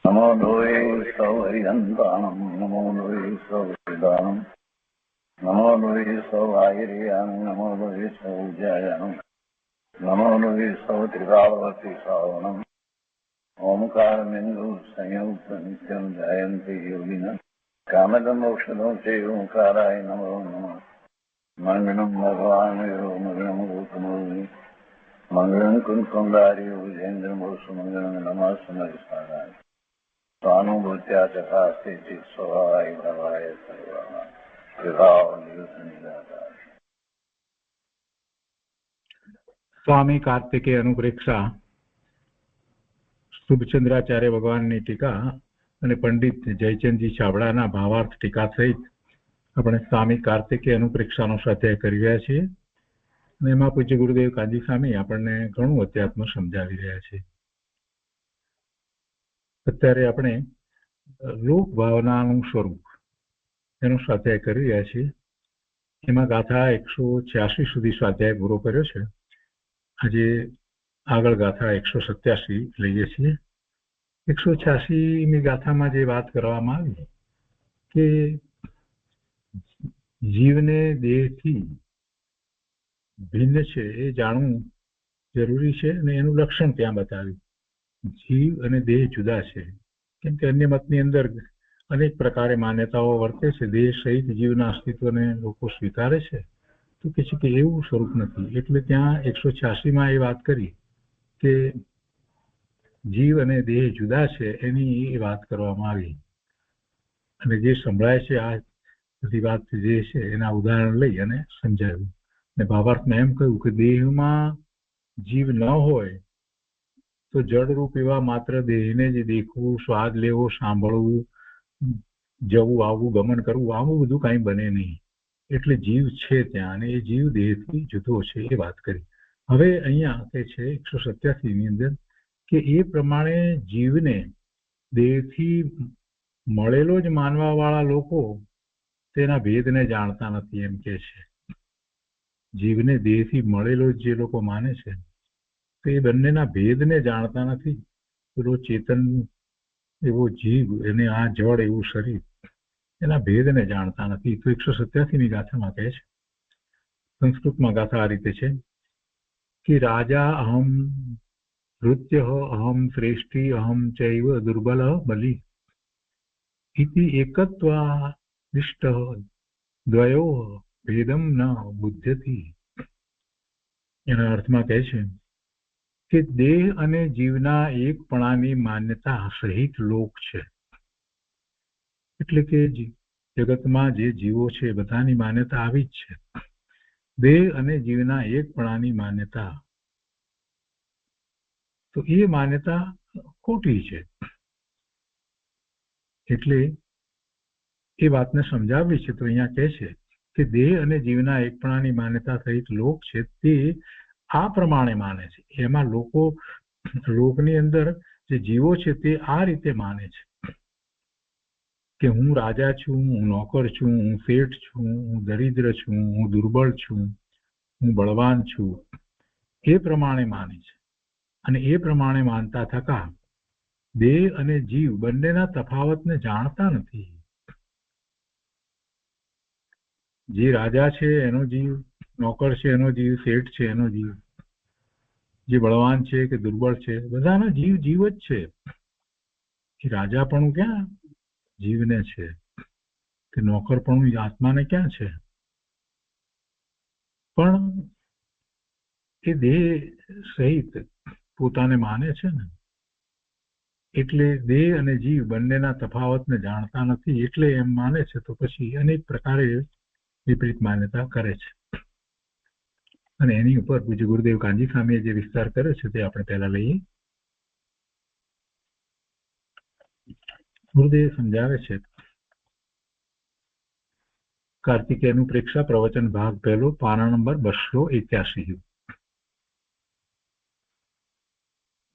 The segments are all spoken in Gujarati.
નમો લોહી સૌ હરિહંતાણમ નમો લોહી સૌ હરિદાનમ નમો લોહી સૌ આયર્યાન નમો લોહી સૌ જયાન નમો લોહી સૌ ત્રિકાળવતી શ્રાવણમ ઓમકારમિંદુ સંયુક્ત નિત્યમ જયંતી યોગિના કામદમોક્ષદો છે ઓંકારાય નમો નમઃ મંગળમ ભગવાન મંગળમ ગૌતમોર્મિ મંગળમ કુંકુંડારી વિજેન્દ્રમોષ મંગળમ નમઃ સમયસારાય स्वानुभूत्या चकास्ते चित् स्वभावाय भवाय सर्वः विभाव निदातार। સ્વામી કાર્તિકેય અનુપ્રેક્ષા શુભચંદ્રાચાર્ય ભગવાનની ટીકા અને પંડિત જયચંદજી છાબડાના ભાવાર્થ ટીકા સહિત આપણે સ્વામી કાર્તિકેય અનુપ્રેક્ષાનો સ્વાધ્યાય કરી રહ્યા છીએ અને એમાં પૂજ્ય ગુરુદેવ કાજી સ્વામી આપણને ઘણું અધ્યાત્મ સમજાવી રહ્યા છે. અત્યારે આપણે લોક ભાવનાનું સ્વરૂપ એનો સ્વાધ્યાય કરી રહ્યા છીએ. એમાં ગાથા 186 સુધી સ્વાધ્યાય પૂરો કર્યો છે. આજે આગળ ગાથા 187 લઈએ છીએ. 186મી ગાથામાં જે વાત કરવામાં આવી કે જીવને દેહથી ભિન્ન છે એ જાણવું જરૂરી છે અને એનું લક્ષણ ત્યાં બતાવ્યું. જીવ અને દેહ જુદા છે, કેમ કે અન્ય મતની અંદર અનેક પ્રકારે માન્યતાઓ વર્તે છે. દેહ સહિત જીવના અસ્તિત્વને લોકો સ્વીકારે છે, તો કે છે કે એવું સ્વરૂપ નથી. એટલે ત્યાં 186માં એ વાત કરી કે જીવ અને દેહ જુદા છે એની એ વાત કરવામાં આવી. અને જે સંભળાય છે આ બધી વાત જે છે એના ઉદાહરણ લઈ અને સમજાવ્યું. અને ભાવાર્થમાં એમ કહ્યું કે દેહમાં જીવ ન હોય તો જડરૂપ એવા માત્ર દેહને જ દેખવું, સ્વાદ લેવો, સાંભળવું, જવું આવવું, ગમન કરવું, આવું બધું કાંઈ બને નહીં. એટલે જીવ છે ત્યાં, અને એ જીવ દેહથી જુદો છે એ વાત કરી. હવે અહીંયા કે છે 187ની અંદર કે એ પ્રમાણે જીવને દેહથી મળેલો જ માનવા વાળા લોકો તેના ભેદને જાણતા નથી એમ કે છે. જીવને દેહથી મળેલો જે લોકો માને છે તો એ બંનેના ભેદને જાણતા નથી. પેલો ચેતન એવો જીવ, એને આ જળ એવું શરીર, એના ભેદને જાણતા નથી. તો 187ની ગાથામાં કહે છે, સંસ્કૃતમાં ગાથા આ રીતે છે કે રાજા અહમ નૃત્ય અહમ શ્રેષ્ઠી અહમ ચૈવ દુર્બલ બલિ ઇતિ એકત્વાદિષ્ટ દ્વયો ભેદમ ન બુધ્યતિ. એના અર્થમાં કહે છે કે દેહ અને જીવના એકપણાની માન્યતા સહિત લોક છે. એટલે કે જગતમાં જે જીવો છે બધાની માન્યતા આવી જ છે. દેહ અને જીવના એકપણાની માન્યતા, તો એ માન્યતા ખોટી છે. એટલે એ વાતને સમજાવવી છે. તો અહીંયા કહે છે કે દેહ અને જીવના એકપણાની માન્યતા સહિત લોક છે તે આ પ્રમાણે માને છે. એમાં લોકની અંદર જે જીવો છે તે આ રીતે માને છે કે હું રાજા છું, હું નોકર છું, હું શેઠ છું, હું દરિદ્ર છું, હું દુર્બળ છું, હું બળવાન છું, એ પ્રમાણે માને છે. અને એ પ્રમાણે માનતા થતા દેહ અને જીવ બંનેના તફાવતને જાણતા નથી. જે રાજા છે એનો જીવ, નોકર છે એનો જીવ, શેઠ છે એનો જીવ, જે બળવાન છે કે દુર્બળ છે, બધાના જીવ જીવ જ છે. એ રાજાપણું ક્યાં જીવને છે, કે નોકરપણું આત્માને ક્યાં છે? પણ એ દેહ સહિત પોતાને માને છે ને, એટલે દેહ અને જીવ બંનેના તફાવતને જાણતા નથી, એટલે એમ માને છે. તો પછી અનેક પ્રકારે વિપરીત માન્યતા કરે છે. અને એની ઉપર પૂજ્ય ગુરુદેવ કાંજી સ્વામીએ જે વિસ્તાર કર્યો છે તે આપણે પહેલા લઈએ. ગુરુદેવ સમજાવે છે, કાર્તિકેય અનુપ્રેક્ષા પ્રવચન ભાગ પહેલો, પાના નંબર 281.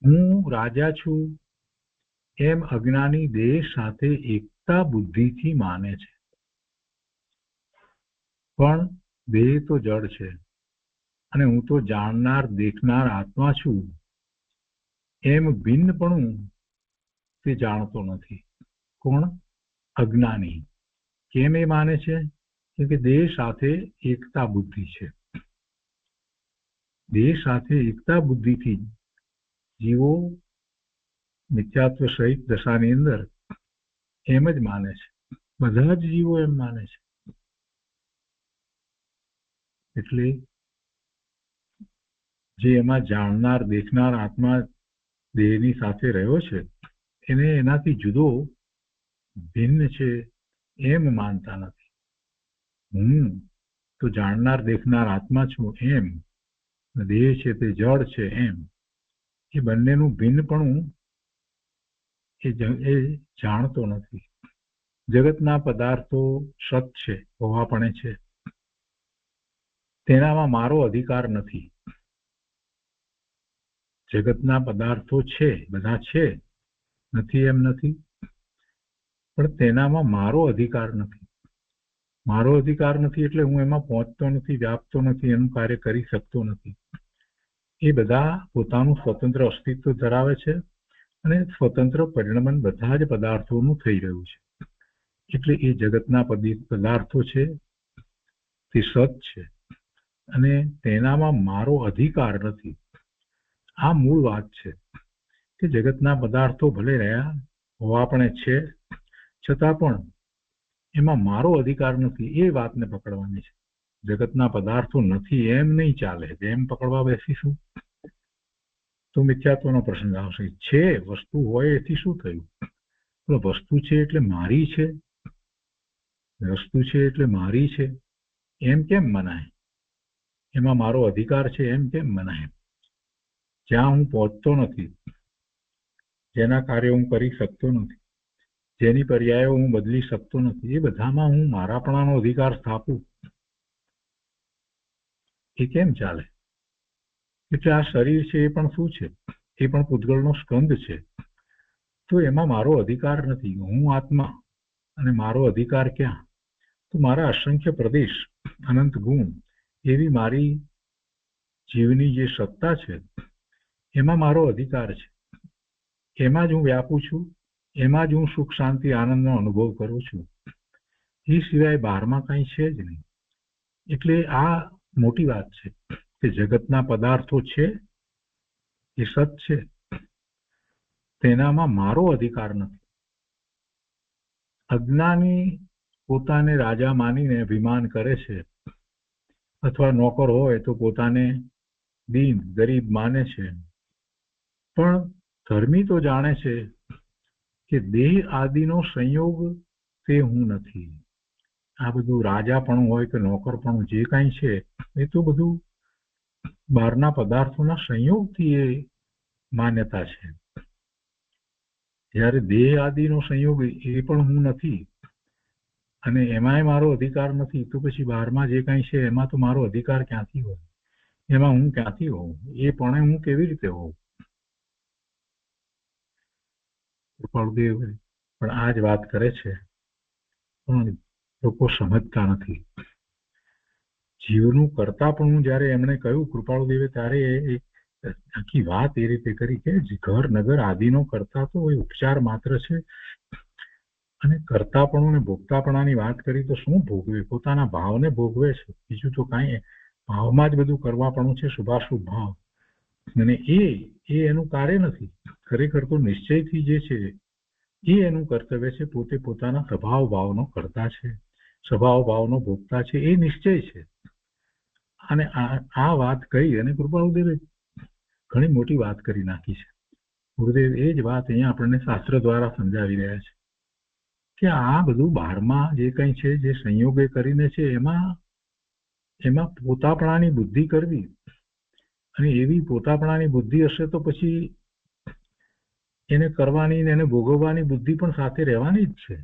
હું રાજા છું એમ અજ્ઞાની દેહ સાથે એકતા બુદ્ધિથી માને છે, પણ દેહ તો જડ છે અને હું તો જાણનાર દેખનાર આત્મા છું એમ ભિન્નપણું તે જાણતો નથી. કોણ? અજ્ઞાની. કેમ એ માને છે? કેમ કે દેહ સાથે એકતા બુદ્ધિ છે. દેહ સાથે એકતા બુદ્ધિથી જીવો મિથ્યાત્વ સહિત દશાની અંદર એમ જ માને છે. બધા જ જીવો એમ માને છે. એટલે જે એમાં જાણનાર દેખનાર આત્મા દેહની સાથે રહ્યો છે એને એનાથી જુદો ભિન્ન છે એમ માનતા નથી. હું તો જાણનાર દેખનાર આત્મા છું એમ, દેહ છે તે જડ છે એમ, એ બંનેનું ભિન્નપણું એ જાણતો નથી. જગતના પદાર્થો સત છે, હોવાપણે છે, તેનામાં મારો અધિકાર નથી. જગતના પદાર્થો છે, બધા છે, નથી એમ નથી, પણ તેનામાં મારો અધિકાર નથી. મારો અધિકાર નથી એટલે હું એમાં પહોંચતો નથી, વ્યાપતો નથી, એનું કાર્ય કરી શકતો નથી. એ બધા પોતાનું સ્વતંત્ર અસ્તિત્વ ધરાવે છે અને સ્વતંત્ર પરિણમન બધા જ પદાર્થોનું થઈ રહ્યું છે. એટલે એ જગતના પદાર્થો છે તે સત છે અને તેનામાં મારો અધિકાર નથી. આ મૂળ વાત છે કે જગતના પદાર્થો ભલે રહ્યા હોવાપણે છે, છતાં પણ એમાં મારો અધિકાર નથી. એ વાતને પકડવાની છે. જગતના પદાર્થો નથી એમ નહીં ચાલે. એમ પકડવા બેસીશું તો મિથ્યાત્વનો પ્રસંગ આવશે. છે વસ્તુ હોય એથી શું થયું? વસ્તુ છે એટલે મારી છે, વસ્તુ છે એટલે મારી છે એમ કેમ મનાય? એમાં મારો અધિકાર છે એમ કેમ મનાય? જ્યાં હું પહોંચતો નથી, જેના કાર્ય હું કરી શકતો નથી, જેની પર્યાયો હું બદલી શકતો નથી, એ બધામાં હું મારાપણાનો અધિકાર સ્થાપું, એ કેમ ચાલે? એટલે આ શરીર છે એ પણ શું છે? એ પણ પૂતગલનો સ્કંદ છે. તો એમાં મારો અધિકાર નથી. હું આત્મા અને મારો અધિકાર ક્યાં? તો મારા અસંખ્ય પ્રદેશ, અનંત ગુણ, એવી મારી જીવની જે સત્તા છે એમાં મારો અધિકાર છે. એમાં જ હું વ્યાપું છું, એમાં જ હું સુખ શાંતિ આનંદનો અનુભવ કરું છું. એ સિવાય બહારમાં કંઈ છે જ નહીં. એટલે આ મોટી વાત છે કે જગતના પદાર્થો છે એ સત છે, તેનામાં મારો અધિકાર નથી. અજ્ઞાની પોતાને રાજા માનીને અભિમાન કરે છે, અથવા નોકર હોય તો પોતાને દીન ગરીબ માને છે. પણ ધર્મી તો જાણે છે કે દેહ આદિનો સંયોગ તે હું નથી. આ બધું રાજાપણું હોય કે નોકરપણું જે કાંઈ છે એ તો બધું બહારના પદાર્થોના સંયોગથી એ માન્યતા છે. જ્યારે દેહ આદિનો સંયોગ એ પણ હું નથી અને એમાંય મારો અધિકાર નથી, તો પછી બહારમાં જે કાંઈ છે એમાં તો મારો અધિકાર ક્યાંથી હોય? એમાં હું ક્યાંથી હોઉં? એ પણ હું કેવી રીતે હોઉં? કૃપાળુદેવ પણ આ જ વાત કરે છે, પણ લોકો સમજતા નથી. જીવનું કરતાપણું જ્યારે એમણે કહ્યું કૃપાળુદેવે, ત્યારે આખી વાત એ રીતે કરી કે ઘર નગર આદિનો કરતા તો એ ઉપચાર માત્ર છે, અને કરતાપણું ને ભોગતાપણાની વાત કરી તો શું ભોગવે? પોતાના ભાવને ભોગવે છે, બીજું તો કાંઈ. ભાવમાં જ બધું કરવાપણું છે, શુભાશુભ ભાવ. અને એ એનું કાર્ય નથી. ખરેખર તો નિશ્ચયથી જે છે એ એનું કર્તવ્ય છે. પોતે પોતાના સ્વભાવ ભાવનો કરતા છે, સ્વભાવ ભાવનો ભોગતા છે, એ નિશ્ચય છે. અને આ વાત કહી અને કૃપાળુદેવે ઘણી મોટી વાત કરી નાખી છે. ગુરુદેવ એ જ વાત અહીંયા આપણને શાસ્ત્ર દ્વારા સમજાવી રહ્યા છે કે આ બધું બહારમાં જે કંઈ છે, જે સંયોગે કરીને છે, એમાં પોતાપણાની બુદ્ધિ કરવી, અને એવી પોતાપણાની બુદ્ધિ હશે તો પછી એને કરવાની ને એને ભોગવવાની બુદ્ધિ પણ સાથે રહેવાની જ છે.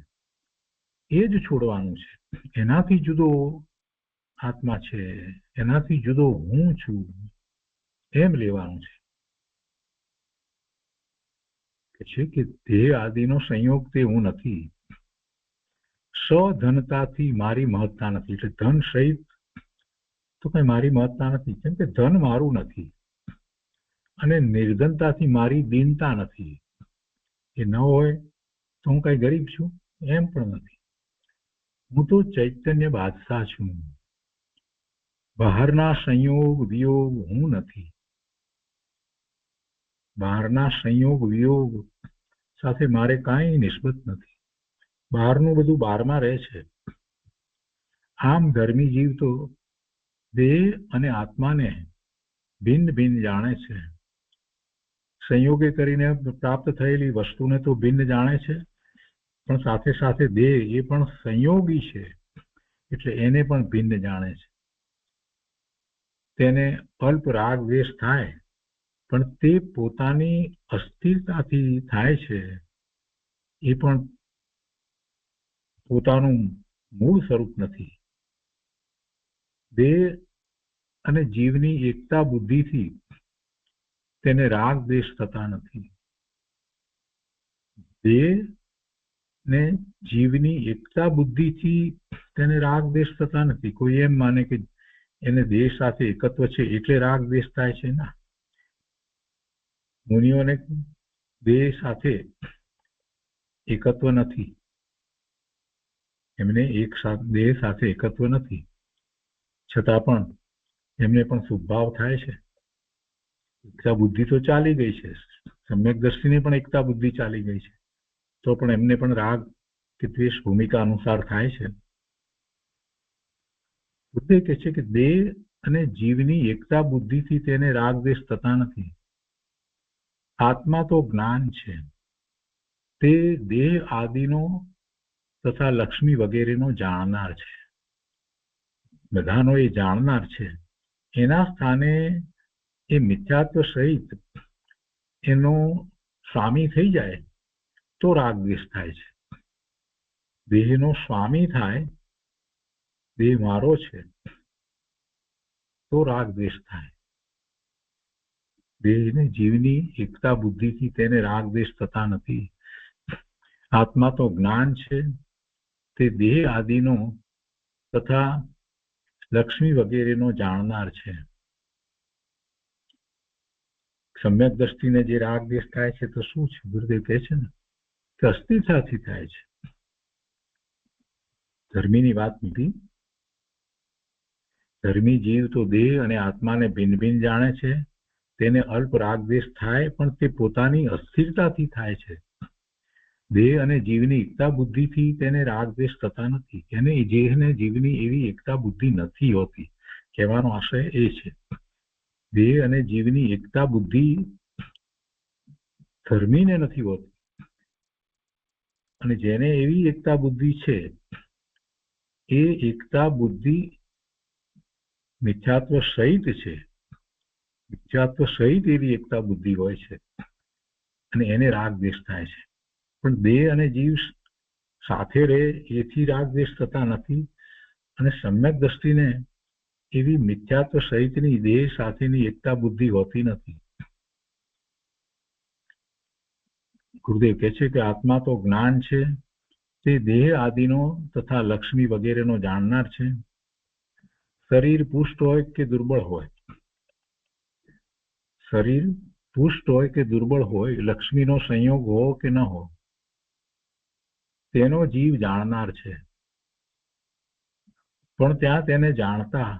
એ જ છોડવાનું છે. એનાથી જુદો આત્મા છે, એનાથી જુદો હું છું એમ લેવાનું છે કે દેહ આદિનો સંયોગ તે હું નથી. સધનતાથી મારી મહત્તા નથી. એટલે ધન સહિત તો કઈ મારી મહત્તા નથી, કેમ કે ધન મારું નથી. અને નિર્ધનતાથી મારી દીનતા નથી. કે ન હોય તો હું કઈ ગરીબ છું, એમ પણ નથી. હું તો ચૈતન્ય બાદશાહ છું. બહારના સંયોગ વિયોગ હું નથી. બહારના સંયોગ વિયોગ સાથે મારે કાંઈ નિસ્બત નથી. બહારનું બધું બહારમાં રહે છે. આમ ધર્મી જીવ તો દેહ અને આત્માને ભિન્ન ભિન્ન જાણે છે. સંયોગે કરીને પ્રાપ્ત થયેલી વસ્તુને તો ભિન્ન જાણે છે, પણ સાથે સાથે દેહ એ પણ સંયોગી છે, એટલે એને પણ ભિન્ન જાણે છે. તેને અલ્પ રાગ દ્વેષ થાય, પણ તે પોતાની અસ્થિરતાથી થાય છે. એ પણ પોતાનું મૂળ સ્વરૂપ નથી. દેહ અને જીવની એકતા બુદ્ધિથી તેને રાગ દ્વેષ થતા નથી. દેહ ને જીવની એકતા બુદ્ધિથી તેને રાગ દ્વેષ થતા નથી. કોઈ એમ માને કે એને દેહ સાથે એકત્વ છે એટલે રાગ દ્વેષ થાય છે. ના, મુનિઓને દેહ સાથે એકત્વ નથી. એમને દેહ સાથે એકત્વ નથી, છતાં પણ એમને પણ શુભભાવ થાય છે. એકતા બુદ્ધિ તો ચાલી ગઈ છે, સમ્યક દ્રષ્ટિને પણ એકતા બુદ્ધિ ચાલી ગઈ છે, તો પણ એમને પણ રાગ કે દ્વેષ ભૂમિકા અનુસાર થાય છે. બુદ્ધે કહે છે કે દેહ અને જીવની એકતા બુદ્ધિથી તેને રાગ દ્વેષ થતા નથી. આત્મા તો જ્ઞાન છે. તે દેહ આદિનો તથા લક્ષ્મી વગેરેનો જાણનાર છે. બધાનો એ જાણનાર છે. એના સ્થાને એ મિથ્યાત્વ સહિત એનો સ્વામી થઈ જાય તો રાગ દ્વેષ થાય છે. દેહનો સ્વામી થાય, દેહ મારો છે, તો રાગ દ્વેષ થાય. દેહને જીવની એકતા બુદ્ધિથી તેને રાગ દ્વેષ થતા નથી. આત્મા તો જ્ઞાન છે. તે દેહ આદિનો તથા લક્ષ્મી વગેરેનો જાણનાર છે. સમ્યક દ્રષ્ટિને જે રાગ દ્વેષ થાય છે તો શું છે? ગુરુદેવ કહે છે ને કે અસ્થિરતાથી થાય છે. ધર્મીની વાત નથી. ધર્મી જીવ તો દેહ અને આત્માને ભિન્ન ભિન્ન જાણે છે. તેને અલ્પ રાગ દ્વેષ થાય, પણ તે પોતાની અસ્થિરતાથી થાય છે. દેહ અને જીવની એકતા બુદ્ધિથી તેને રાગ દ્વેષ થતા નથી. એને દેહને જીવની એવી એકતા બુદ્ધિ નથી હોતી. કહેવાનો આશય એ છે. દેહ અને જીવની એકતા બુદ્ધિ ધર્મીને નથી હોતી, અને જેને એવી એકતા બુદ્ધિ છે એ એકતા બુદ્ધિ મિથ્યાત્વ સહિત છે. મિથ્યાત્વ સહિત એવી એકતા બુદ્ધિ હોય છે અને એને રાગ દ્વેષ થાય છે. પણ દેહ અને જીવ સાથે રહે એથી રાગ દ્વેષ થતા નથી. અને સમ્યક દ્રષ્ટિને એવી મિથ્યાત્વ સહિતની દેહ સાથેની એકતા બુદ્ધિ હોતી નથી. ગુરુદેવ કહે છે કે આત્મા તો જ્ઞાન છે. તે દેહ આદિનો તથા લક્ષ્મી વગેરેનો જાણનાર છે. શરીર પુષ્ટ હોય કે દુર્બળ હોય, શરીર પુષ્ટ હોય કે દુર્બળ હોય, લક્ષ્મીનો સંયોગ હો કે ન હો, તેનો જીવ જાણનાર છે. પણ ત્યાં તેને જાણતા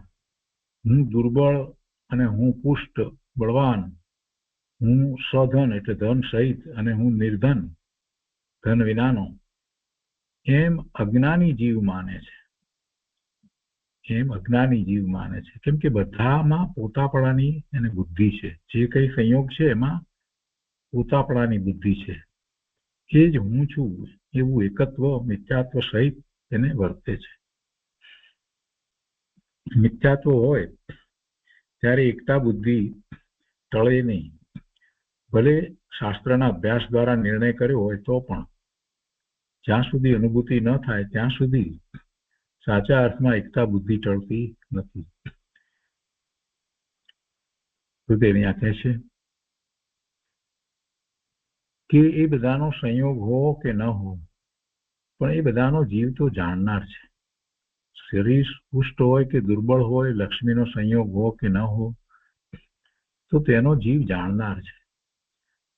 હું દુર્બળ અને હું પુષ્ટ બળવાન, હું સ્વધન એટલે ધન સહિત અને હું નિર્ધન ધન વિનાનો, એમ અજ્ઞાની જીવ માને છે. કેમ કે બધામાં પોતાપણાની એને બુદ્ધિ છે. જે કઈ સંયોગ છે એમાં પોતાપણાની બુદ્ધિ છે. એ જ હું છું એવું એકત્વ મિથ્યાત્વ સહિત એને વર્તે છે. મિથ્યાત્વ હોય ત્યારે એકતા બુદ્ધિ ટળે નહીં. ભલે શાસ્ત્રના અભ્યાસ દ્વારા નિર્ણય કર્યો હોય તો પણ જ્યાં સુધી અનુભૂતિ ન થાય ત્યાં સુધી સાચા અર્થમાં એકતા બુદ્ધિ ટળતી નથી. ગુરુદેવ અહીંયા કહે છે કે એ બધાનો સંયોગ હો કે ન હો, પણ એ બધાનો જીવ તો જાણનાર છે. શરીર પુષ્ટ હોય કે દુર્બળ હોય, લક્ષ્મીનો સંયોગ હો કે ન હો, તો તેનો જીવ જાણનાર છે.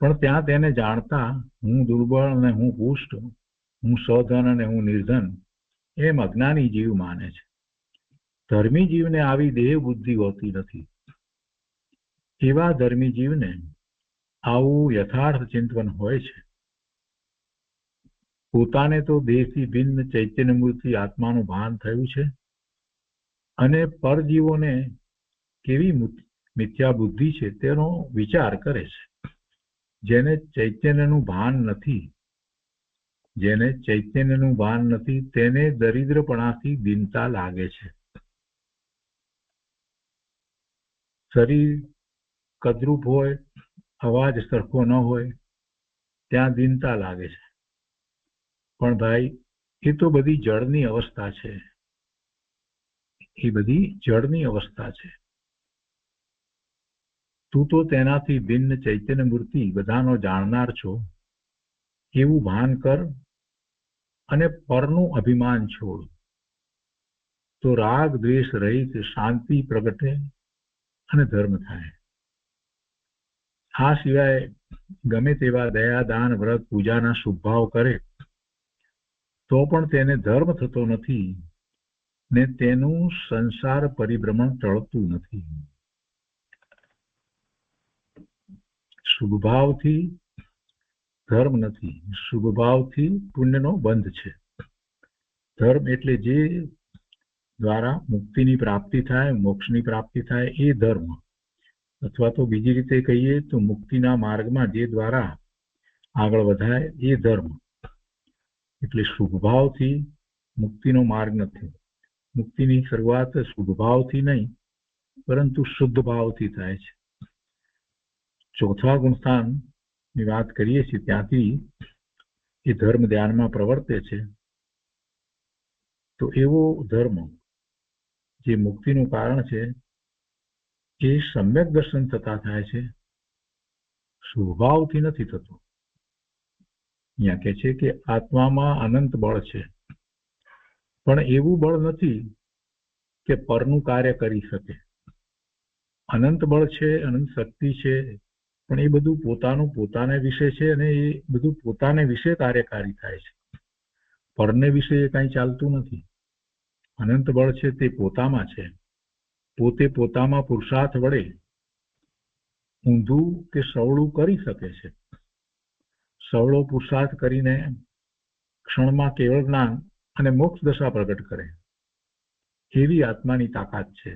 પણ ત્યાં તેને જાણતા હું દુર્બળ અને હું પુષ્ટ, હું સધન અને હું નિર્ધન એમ અજ્ઞાની જીવ માને છે. ધર્મી જીવને આવી દેહ બુદ્ધિ હોતી નથી. એવા ધર્મી જીવને આવું યથાર્થ ચિંતન હોય છે. પોતાને તો દેહથી ભિન્ન ચૈતન્ય મૂર્તિ આત્માનું ભાન થયું છે અને પરજીવોને કેવી મિથ્યા બુદ્ધિ છે તેનો વિચાર કરે છે. જેને ચૈતન્યનું ભાન નથી, જેને ચૈતન્યનું ભાન નથી તેને દરિદ્રપણાથી દીનતા લાગે છે. શરીર કદરૂપ હોય, અવાજ સરખો ન હોય ત્યાં દીનતા લાગે છે. પણ ભાઈ એ તો બધી જળની અવસ્થા છે, એ બધી જળની અવસ્થા છે. તું તો તેનાથી ભિન્ન ચૈતન્ય મૂર્તિ બધાનો જાણનાર છો એવું ભાન કર અને પરનું અભિમાન છોડ, તો રાગ દ્વેષ રહિત શાંતિ પ્રગટે અને ધર્મ થાય. આ સિવાય ગમે તેવા દયા દાન વ્રત પૂજાના શુભ ભાવ કરે તો પણ તેને ધર્મ થતો નથી ને તેનું સંસાર પરિભ્રમણ ટળતું નથી. શુભ ભાવથી ધર્મ નથી, શુભ ભાવથી પુણ્યનો બંધ છે. ધર્મ એટલે જે દ્વારા મુક્તિની પ્રાપ્તિ થાય, મોક્ષની પ્રાપ્તિ થાય એ ધર્મ, અથવા તો બીજી રીતે કહીએ તો મુક્તિના માર્ગમાં જે દ્વારા આગળ વધાય એ ધર્મ. એટલે શુભ ભાવથી મુક્તિનો માર્ગ નથી. મુક્તિની શરૂઆત શુભ ભાવથી નહીં પરંતુ શુદ્ધ ભાવથી થાય છે. ચોથા ગુણસ્થાનની વાત કરીએ છીએ ત્યાંથી એ ધર્મ ધ્યાનમાં પ્રવર્તે છે. તો એવો ધર્મ જે મુક્તિનું કારણ છે એ સમ્યક દર્શન થતા થાય છે, સ્વભાવથી નથી થતું. અહીંયા કહે છે કે આત્મામાં અનંત બળ છે, પણ એવું બળ નથી કે પરનું કાર્ય કરી શકે. અનંત બળ છે, અનંત શક્તિ છે, પણ એ બધું પોતાનું પોતાને વિશે છે અને એ બધું પોતાને વિશે કાર્યકારી થાય છે. પરને વિશે એ કાંઈ ચાલતું નથી. અનંત બળ છે તે પોતામાં છે, પોતે પોતામાં પુરુષાર્થ વડે ઊંધું કે સવળું કરી શકે છે. સવળો પુરુષાર્થ કરીને ક્ષણમાં કેવળ જ્ઞાન અને મોક્ષ દશા પ્રગટ કરે એવી આત્માની તાકાત છે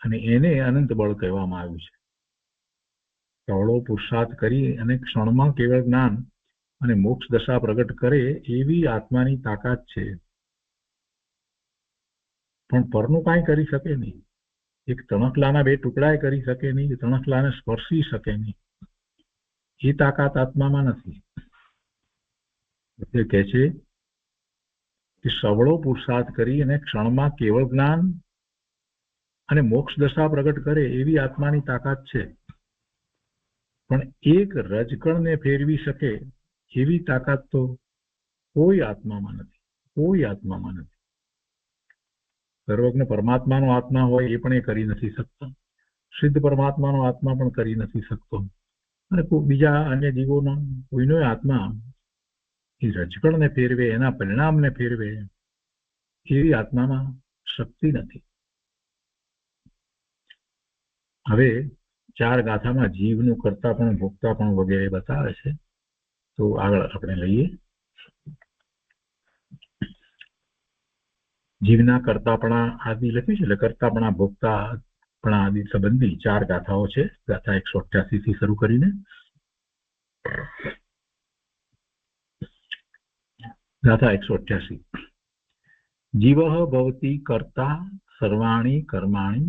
અને એને અનંત બળ કહેવામાં આવ્યું છે. સવળો પુરુષાર્થ કરી અને ક્ષણમાં કેવળ જ્ઞાન અને મોક્ષ દશા પ્રગટ કરે એવી આત્માની તાકાત છે, પણ પરનું કાંઈ કરી શકે નહીં. એક તણખલાના બે ટુકડા કરી શકે નહીં, તણખલાને સ્પર્શી શકે નહીં. એ તાકાત આત્મામાં નથી. એટલે કહે છે કે સવળો પુરુષાર્થ કરી અને ક્ષણમાં કેવળ જ્ઞાન અને મોક્ષ દશા પ્રગટ કરે એવી આત્માની તાકાત છે, પણ એક રજકણને ફેરવી શકે એવી તાકાત તો કોઈ આત્મામાં નથી, કોઈ આત્મામાં નથી. સર્વજ્ઞ પરમાત્માનો આત્મા હોય એ પણ એ કરી નથી શકતો, સિદ્ધ પરમાત્માનો આત્મા પણ કરી નથી શકતો, અને બીજા અન્ય જીવોનો કોઈનો આત્મા એ રજકણને ફેરવે, એના પરિણામને ફેરવે એવી આત્મામાં શક્તિ નથી. હવે 4 ગાથામાં જીવનું કરતા પણ ભોગતા પણ વગેરે બતાવે છે, તો આગળ આપણે લઈએ. જીવના કરતાપણા આદિ લખ્યું છે, એટલે કરતાપણા ભોગતાપણા આદિ સંબંધી 4 ગાથાઓ છે. ગાથા 188 થી શરૂ કરીને ગાથા 188. જીવઃ ભવતિ કર્તા સર્વાણિ કર્માણિ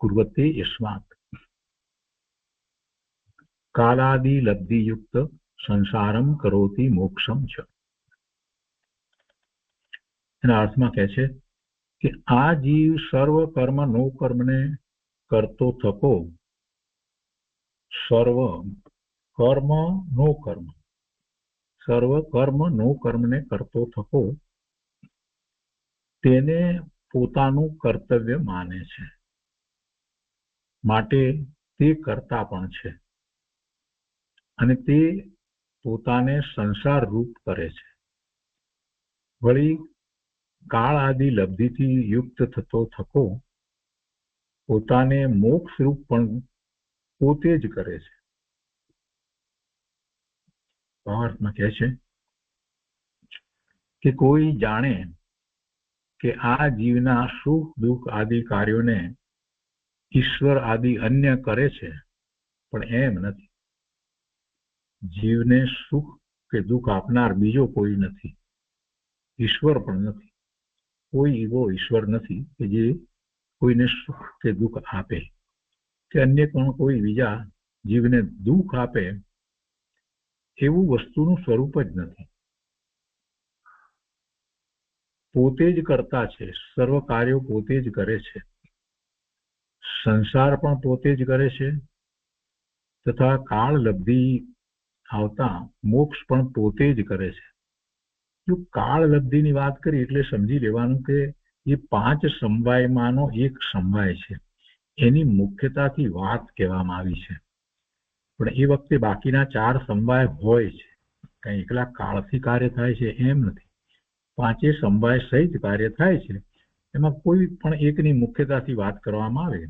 કુર્વતે યસ્માત કાલાદિ લબ્ધિયુક્ત સંસારમ કરોતિ મોક્ષમ ચ. એના અર્થમાં કહે છે કે આ જીવ સર્વ કર્મ નો કર્મને કરતો થકો, સર્વ કર્મ નો કર્મ, સર્વ કર્મ નો કર્મને કરતો થકો તેને પોતાનું કર્તવ્ય માને છે, માટે તે કરતા પણ છે. અને તે પોતાને સંસાર રૂપ કરે છે. વળી કાળ આદિ લબ્ધિથી યુક્ત થતો થકો પોતાને મોક્ષ રૂપ પણ પોતે જ કરે છે. ભાવાર્થમાં કહે છે કે કોઈ જાણે કે આ જીવના સુખ દુઃખ આદિ કાર્યોને ઈશ્વર આદિ અન્ય કરે છે, પણ એમ નથી. જીવને સુખ કે દુઃખ આપનાર બીજો કોઈ નથી, ઈશ્વર પણ નથી. કોઈ એવો ઈશ્વર નથી કે જે કોઈને સુખ કે દુઃખ આપે, કે અન્ય પણ કોઈ બીજા જીવને દુઃખ આપે એવું વસ્તુનું સ્વરૂપ જ નથી. પોતે જ કરતા છે, સર્વ કાર્યો પોતે જ કરે છે. સંસાર પણ પોતે જ કરે છે, તથા કાળ લબ્ધિ આવતા મોક્ષ પણ પોતે જ કરે છે. જો કાળ લબ્ધિની વાત કરી એટલે સમજી લેવાનું કે એ 5 સમવાયમાંનો એક સમવાય છે, એની મુખ્યતાથી વાત કહેવામાં આવી છે. પણ એ વખતે બાકીના 4 સમવાય હોય છે, કઈ એકલા કાળથી કાર્ય થાય છે એમ નથી. 5 સમવાય સહિત કાર્ય થાય છે. એમાં કોઈ પણ એકની મુખ્યતાથી વાત કરવામાં આવે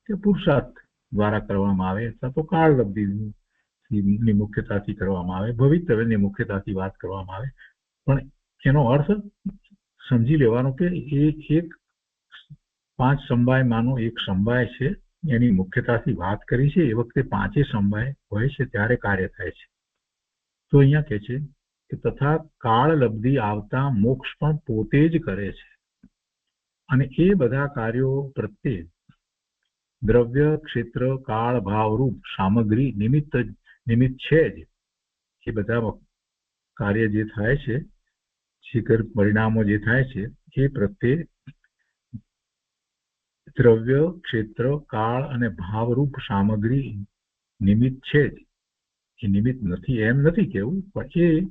કે પુરુષાર્થ દ્વારા કરવામાં આવે, અથવા તો કાળ લબ્ધિની મુખ્યતાથી કરવામાં આવે, ભવિતવ્યની મુખ્યતાથી વાત કરવામાં આવે, પણ એનો અર્થ સમજી લેવાનો કે એ એક 5 સમવાયમાંનો એક સમવાય છે, એની મુખ્યતાથી વાત કરી છે. એ વખતે 5 સમવાય હોય છે ત્યારે કાર્ય થાય છે. તો અહીંયા કહે છે કે તથા કાળ લબ્ધિ આવતા મોક્ષ પણ પોતે જ કરે છે, અને એ બધા કાર્યો પ્રત્યે દ્રવ્ય ક્ષેત્ર કાળ ભાવ રૂપ સામગ્રી નિમિત્ત છે જ. એ બધા કાર્ય જે થાય છે, શિખર પરિણામો જે થાય છે, એ પ્રત્યે દ્રવ્ય ક્ષેત્ર કાળ અને ભાવરૂપ સામગ્રી નિમિત્ત છે જ. એ નિમિત્ત નથી એમ નથી કેવું, પણ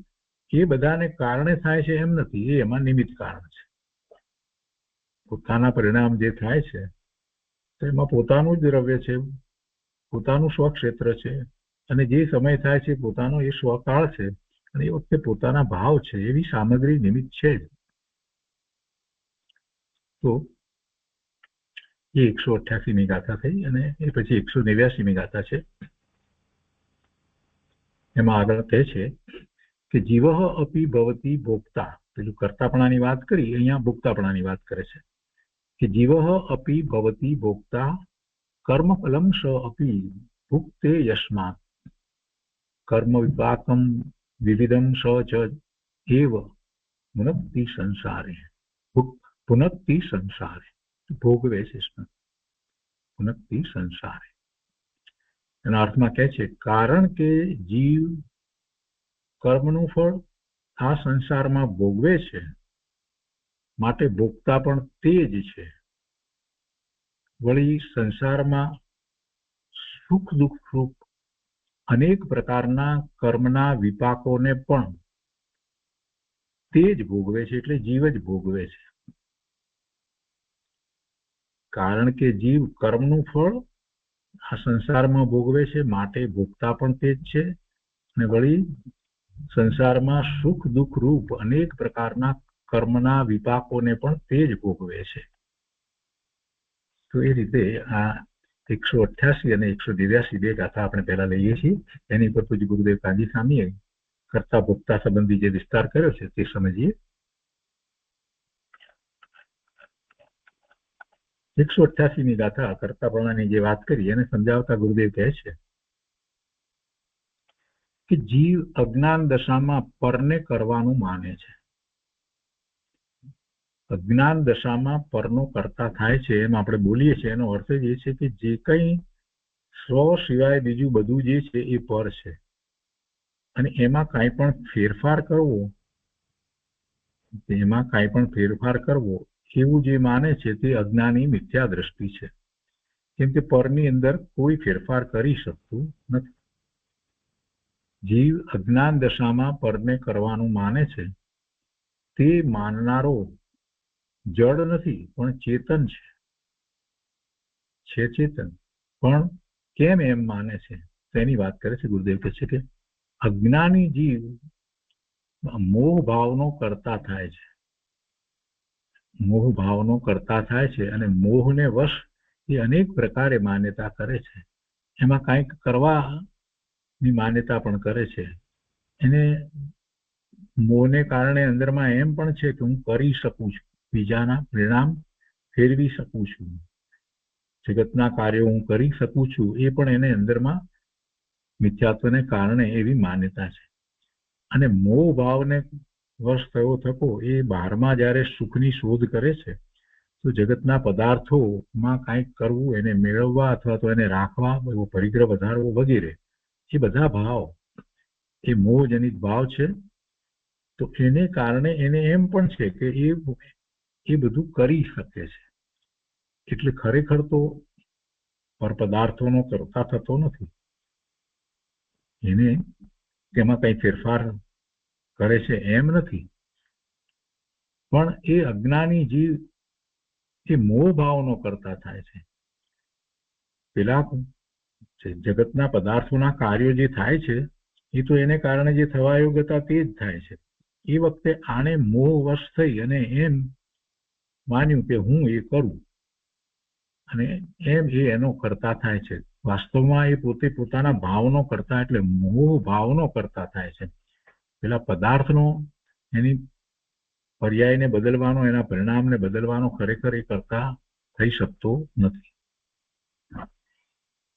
એ બધાને કારણે થાય છે એમ નથી, એ એમાં નિમિત્ત કારણ છે. પોતાના પરિણામ જે થાય છે તો એમાં પોતાનું જ દ્રવ્ય છે, પોતાનું સ્વક્ષેત્ર છે, અને જે સમય થાય છે પોતાનો એ સ્વકાળ છે, અને એ વખતે પોતાના ભાવ છે, એવી સામગ્રી નિમિત્ત છે જ. તો એ 188મી ગાથા થઈ, અને એ પછી 189મી ગાથા છે. એમાં આગળ કહે છે કે જીવ અપી ભવતી ભોક્તા. પેલું કર્તાપણાની વાત કરી, અહીંયા ભોક્તાપણાની વાત કરે છે કે જીવ અપી ભવતી ભોક્તા કર્મફલમ સ અપી ભુક્તે યસ્માત કર્મ વિપાકમ વિવિધમ સ ચ એવ પુનક્તિ સંસારે. પુનક્તિ સંસારે ભોગવે છે, પુનક્તિ સંસારે. એના અર્થમાં કહે છે કારણ કે જીવ કર્મનું ફળ આ સંસારમાં ભોગવે છે, માટે ભોગતા પણ તે જ છે. વળી સંસારમાં સુખ દુઃખ રૂપ અનેક પ્રકારના કર્મના વિપાકોને પણ તે જ ભોગવે છે, એટલે જીવ જ ભોગવે છે. કારણ કે જીવ કર્મનું ફળ આ સંસારમાં ભોગવે છે, માટે ભોગતા પણ તે જ છે. અને વળી સંસારમાં સુખ દુઃખ રૂપ અનેક પ્રકારના કર્મના વિપાકોને પણ તે જ ભોગવે છે. તો એ રીતે આ 188 અને 189 બે ગાથા આપણે પહેલા લઈએ છીએ. એની પર પૂજ્ય ગુરુદેવ કાંજી સ્વામીએ કર્તા ભોગતા સંબંધી જે વિસ્તાર કર્યો છે તે સમજીએ. 188મી ગાથા કર્તાપણાની જે વાત કરી એને સમજાવતા ગુરુદેવ કહે છે કે જીવ અજ્ઞાન દશામાં પરને કરવાનું માને છે. અજ્ઞાન દશામાં પરનો કરતા થાય છે એમ આપણે બોલીએ છીએ, એનો અર્થ જ એ છે કે જે કંઈ સ્વ સિવાય બીજું બધું જે છે એ પર છે, અને એમાં કાંઈ પણ ફેરફાર કરવો એવું જે માને છે તે અજ્ઞાની મિથ્યા દ્રષ્ટિ છે. કેમ કે પરની અંદર કોઈ ફેરફાર કરી શકતું નથી. જીવ અજ્ઞાન દશામાં પરને કરવાનું માને છે, તે માનનારો જડ નથી પણ ચેતન છે ચેતન. પણ કેમ એમ માને છે તેની વાત કરે છે. ગુરુદેવ કહે છે કે અજ્ઞાની જીવ મોહ ભાવનો કરતા થાય છે, મોહ ભાવનો કરતા થાય છે, અને મોહને વશ એ અનેક પ્રકારે માન્યતા કરે છે. એમાં કંઈક કરવાની માન્યતા પણ કરે છે. એને મોહને કારણે અંદરમાં એમ પણ છે કે હું કરી શકું છું, બીજાના પરિણામ ફેરવી શકું છું, જગતના કાર્યો હું કરી શકું છું, એ પણ એને અંદરમાં મિથ્યાત્વને કારણે એવી માન્યતા છે. અને મોહ ભાવને વશ થયો થકો એ બહારમાં જ્યારે સુખની શોધ કરે છે તો જગતના પદાર્થોમાં કંઈક કરવું, એને મેળવવા અથવા તો એને રાખવા, એવો પરિગ્રહ વધારવો વગેરે, એ બધા ભાવ એ મોહજનિત ભાવ છે. તો એને કારણે એને એમ પણ છે કે એ બધું કરી શકે છે. એટલે ખરેખર તો પરપદાર્થોનો કરતા થતો નથી, એને તેમાં કઈ ફેરફાર કરે છે એમ નથી. પણ એ અજ્ઞાની જીવ એ મોહ ભાવનો કરતા થાય છે. પેલા જગતના પદાર્થોના કાર્યો જે થાય છે એ તો એને કારણે જે થવા યોગ્ય હતા તે જ થાય છે. એ વખતે આને મોહવશ થઈ અને એમ માન્યું કે હું એ કરું, અને એમ એ એનો કરતા થાય છે. વાસ્તવમાં એ પોતે પોતાના ભાવનો કરતા, એટલે મોહ ભાવનો કરતા થાય છે. પેલા પદાર્થનો, એની પર્યાયને બદલવાનો, એના પરિણામને બદલવાનો ખરેખર એ કરતા થઈ શકતો નથી.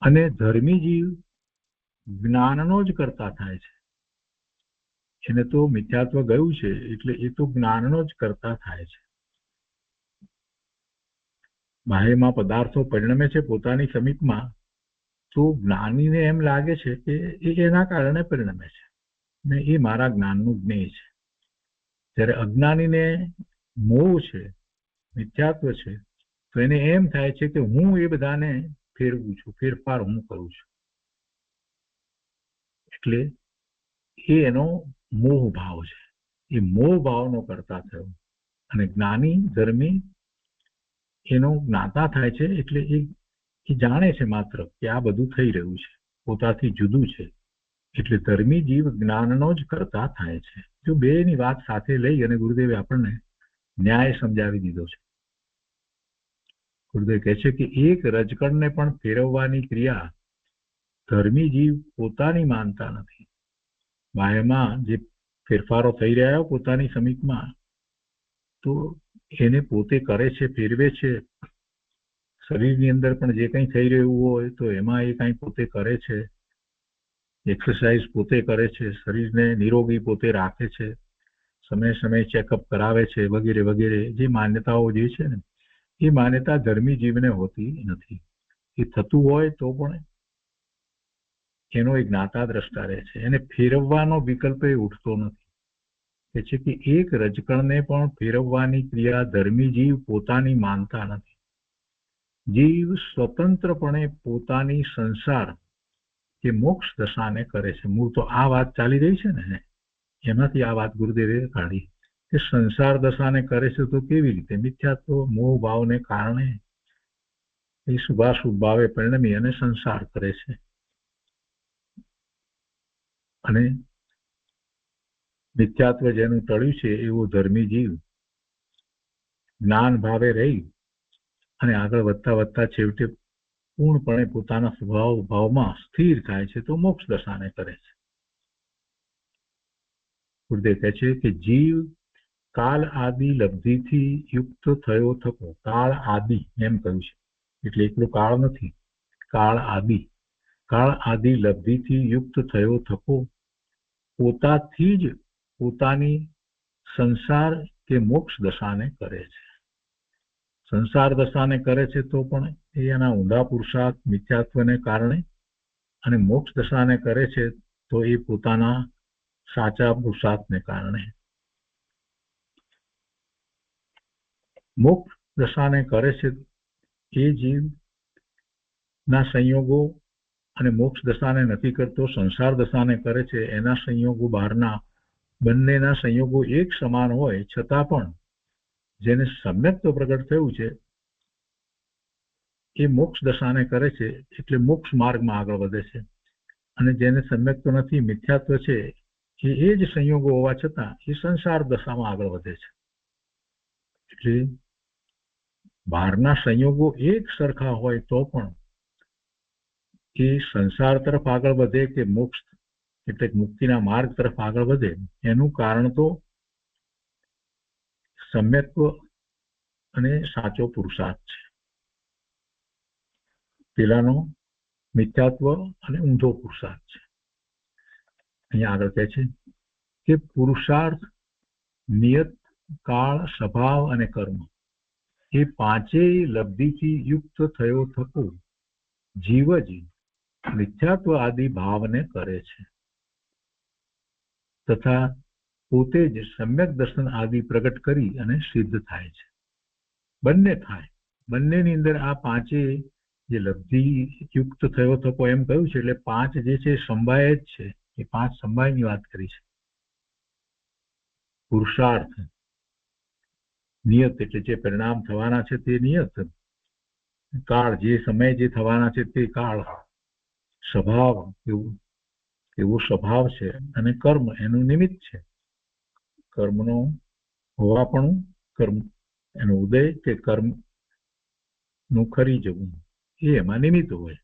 અને ધર્મી જીવ જ્ઞાનનો જ કરતા થાય છે. એને તો મિથ્યાત્વ ગયું છે એટલે એ તો જ્ઞાનનો જ કરતા થાય છે. બાહ્યમાં પદાર્થો પરિણમે છે પોતાની સમીપમાં, તો જ્ઞાનીને એમ લાગે છે કે એ એના કારણે પરિણમે છે ને એ મારા જ્ઞાનનું જ્ઞેય છે. જ્યારે અજ્ઞાનીને મોહ છે, મિથ્યાત્વ છે, તો એને એમ થાય છે કે હું એ બધાને ફેરવું છું, ફેરફાર હું કરું છું. એટલે એ એનો મોહ ભાવ છે. એ મોહ ભાવનો કરતા થયો. અને જ્ઞાની ધર્મી એનો જ્ઞાતા થાય છે. એટલે એ જાણે છે માત્ર કે આ બધું થઈ રહ્યું છે, પોતાથી જુદું છે. એટલે ધર્મી જીવ જ્ઞાનનો જ કરતા થાય છે. જો બેની વાત સાથે લઈ અને ગુરુદેવે આપણને ન્યાય સમજાવી દીધો છે. ગુરુદેવ કહે છે કે એક રજકણને પણ ફેરવવાની ક્રિયા ધર્મી જીવ પોતાની માનતા નથી. બાહ્યમાં જે ફેરફારો થઈ રહ્યા પોતાની સમીપમાં, તો એને પોતે કરે છે, ફેરવે છે. શરીરની અંદર પણ જે કંઈ થઈ રહ્યું હોય તો એમાં એ કંઈ પોતે કરે છે, એક્સરસાઇઝ પોતે કરે છે, શરીરને નિરોગી પોતે રાખે છે, સમય સમય ચેકઅપ કરાવે છે, વગેરે વગેરે. જે માન્યતાઓ જે છે ને, એ માન્યતા ધર્મી જીવને હોતી નથી. એ થતું હોય તો પણ એનો એક જ્ઞાતા દ્રષ્ટા રહે છે. એને ફેરવવાનો વિકલ્પ એ ઉઠતો નથી. કે છે કે એક રજકણને પણ ફેરવવાની ક્રિયા ધર્મી જીવ પોતાની માનતા નથી. જીવ સ્વતંત્રપણે પોતાની સંસાર કે મોક્ષ દશાને કરે છે. મૂળ તો આ વાત ચાલી રહી છે ને, એમાંથી આ વાત ગુરુદેવે કાઢી કે સંસાર દશાને કરે છે તો કેવી રીતે? મિથ્યાત્વ મોહ ભાવને કારણે એ શુભાશુભ ભાવે પરિણમી અને સંસાર કરે છે. અને મિથ્યાત્વ જેનું ટળ્યું છે એવો ધર્મી જીવ જ્ઞાન ભાવે રહી અને આગળ વધતા વધતા છેવટે પૂર્ણપણે પોતાના સ્વભાવ ભાવમાં સ્થિર થાય છે તો મોક્ષ દશાને કરે છે. ગુરુદેવ કહે છે કે જીવ કાળ આદિ લબ્ધિથી યુક્ત થયો થકો. કાળ આદિ એમ કહ્યું છે એટલે એકલો કાળ નથી, કાળ આદિ. કાળ આદિ લબ્ધિથી યુક્ત થયો થકો પોતાથી જ પોતાની સંસાર કે મોક્ષ દશાને કરે છે. સંસાર દશાને કરે છે તો પણ એના ઊંડા પુરુષાર્થ મિથ્યાત્વને કારણે, અને મોક્ષ દશાને કરે છે તો એ પોતાના સાચા પુરુષાર્થને કારણે. મોક્ષ દશાને કરે છે એ જીવના સંયોગો, અને મોક્ષ દશાને નથી કરતો સંસાર દશાને કરે છે એના સંયોગો બહારના, બંનેના સંયોગો એક સમાન હોય છતાં પણ જેને સમ્યક્ત્વ પ્રગટ થયું છે એ મોક્ષ દશાને કરે છે એટલે મોક્ષ માર્ગમાં આગળ વધે છે. અને જેને સમ્યક તો નથી, મિથ્યાત્વ છે, એ જ સંયોગો હોવા છતાં એ સંસાર દશામાં આગળ વધે છે. એટલે બહારના સંયોગો એક સરખા હોય તો પણ એ સંસાર તરફ આગળ વધે કે મોક્ષ એટલે મુક્તિના માર્ગ તરફ આગળ વધે, એનું કારણ તો સમ્યક્ત્વ અને સાચો પુરુષાર્થ છે. પેલાનો મિથ્યાત્વ અને ઊંધો પુરુષાર્થ છે. અહીંયા આગળ કહે છે કે પુરુષાર્થ, નિયત, કાળ, સ્વભાવ અને કર્મ એ પાંચેય લબ્ધિથી યુક્ત થયો થકો જીવ જ મિથ્યાત્વ આદિ ભાવને કરે છે તથા પોતે જ સમ્યક દર્શન આદિ પ્રગટ કરી અને સિદ્ધ થાય છે. બંને થાય, બંનેની અંદર આ પાંચે જે લબ્ધિ યુક્ત થયો થકો એમ કહ્યું છે, એટલે પાંચ જે છે સંભાય જ છે. એ પાંચ સંભાયની વાત કરી છે. પુરુષાર્થ, નિયત એટલે જે પરિણામ થવાના છે તે નિયત, કાળ જે સમય જે થવાના છે તે કાળ, સ્વભાવ એવો સ્વભાવ છે, અને કર્મ એનું નિમિત્ત છે. કર્મનો હોવાપણું, કર્મ એનો ઉદય કે કર્મ નું ખરી જવું એ એમાં નિમિત્ત હોય.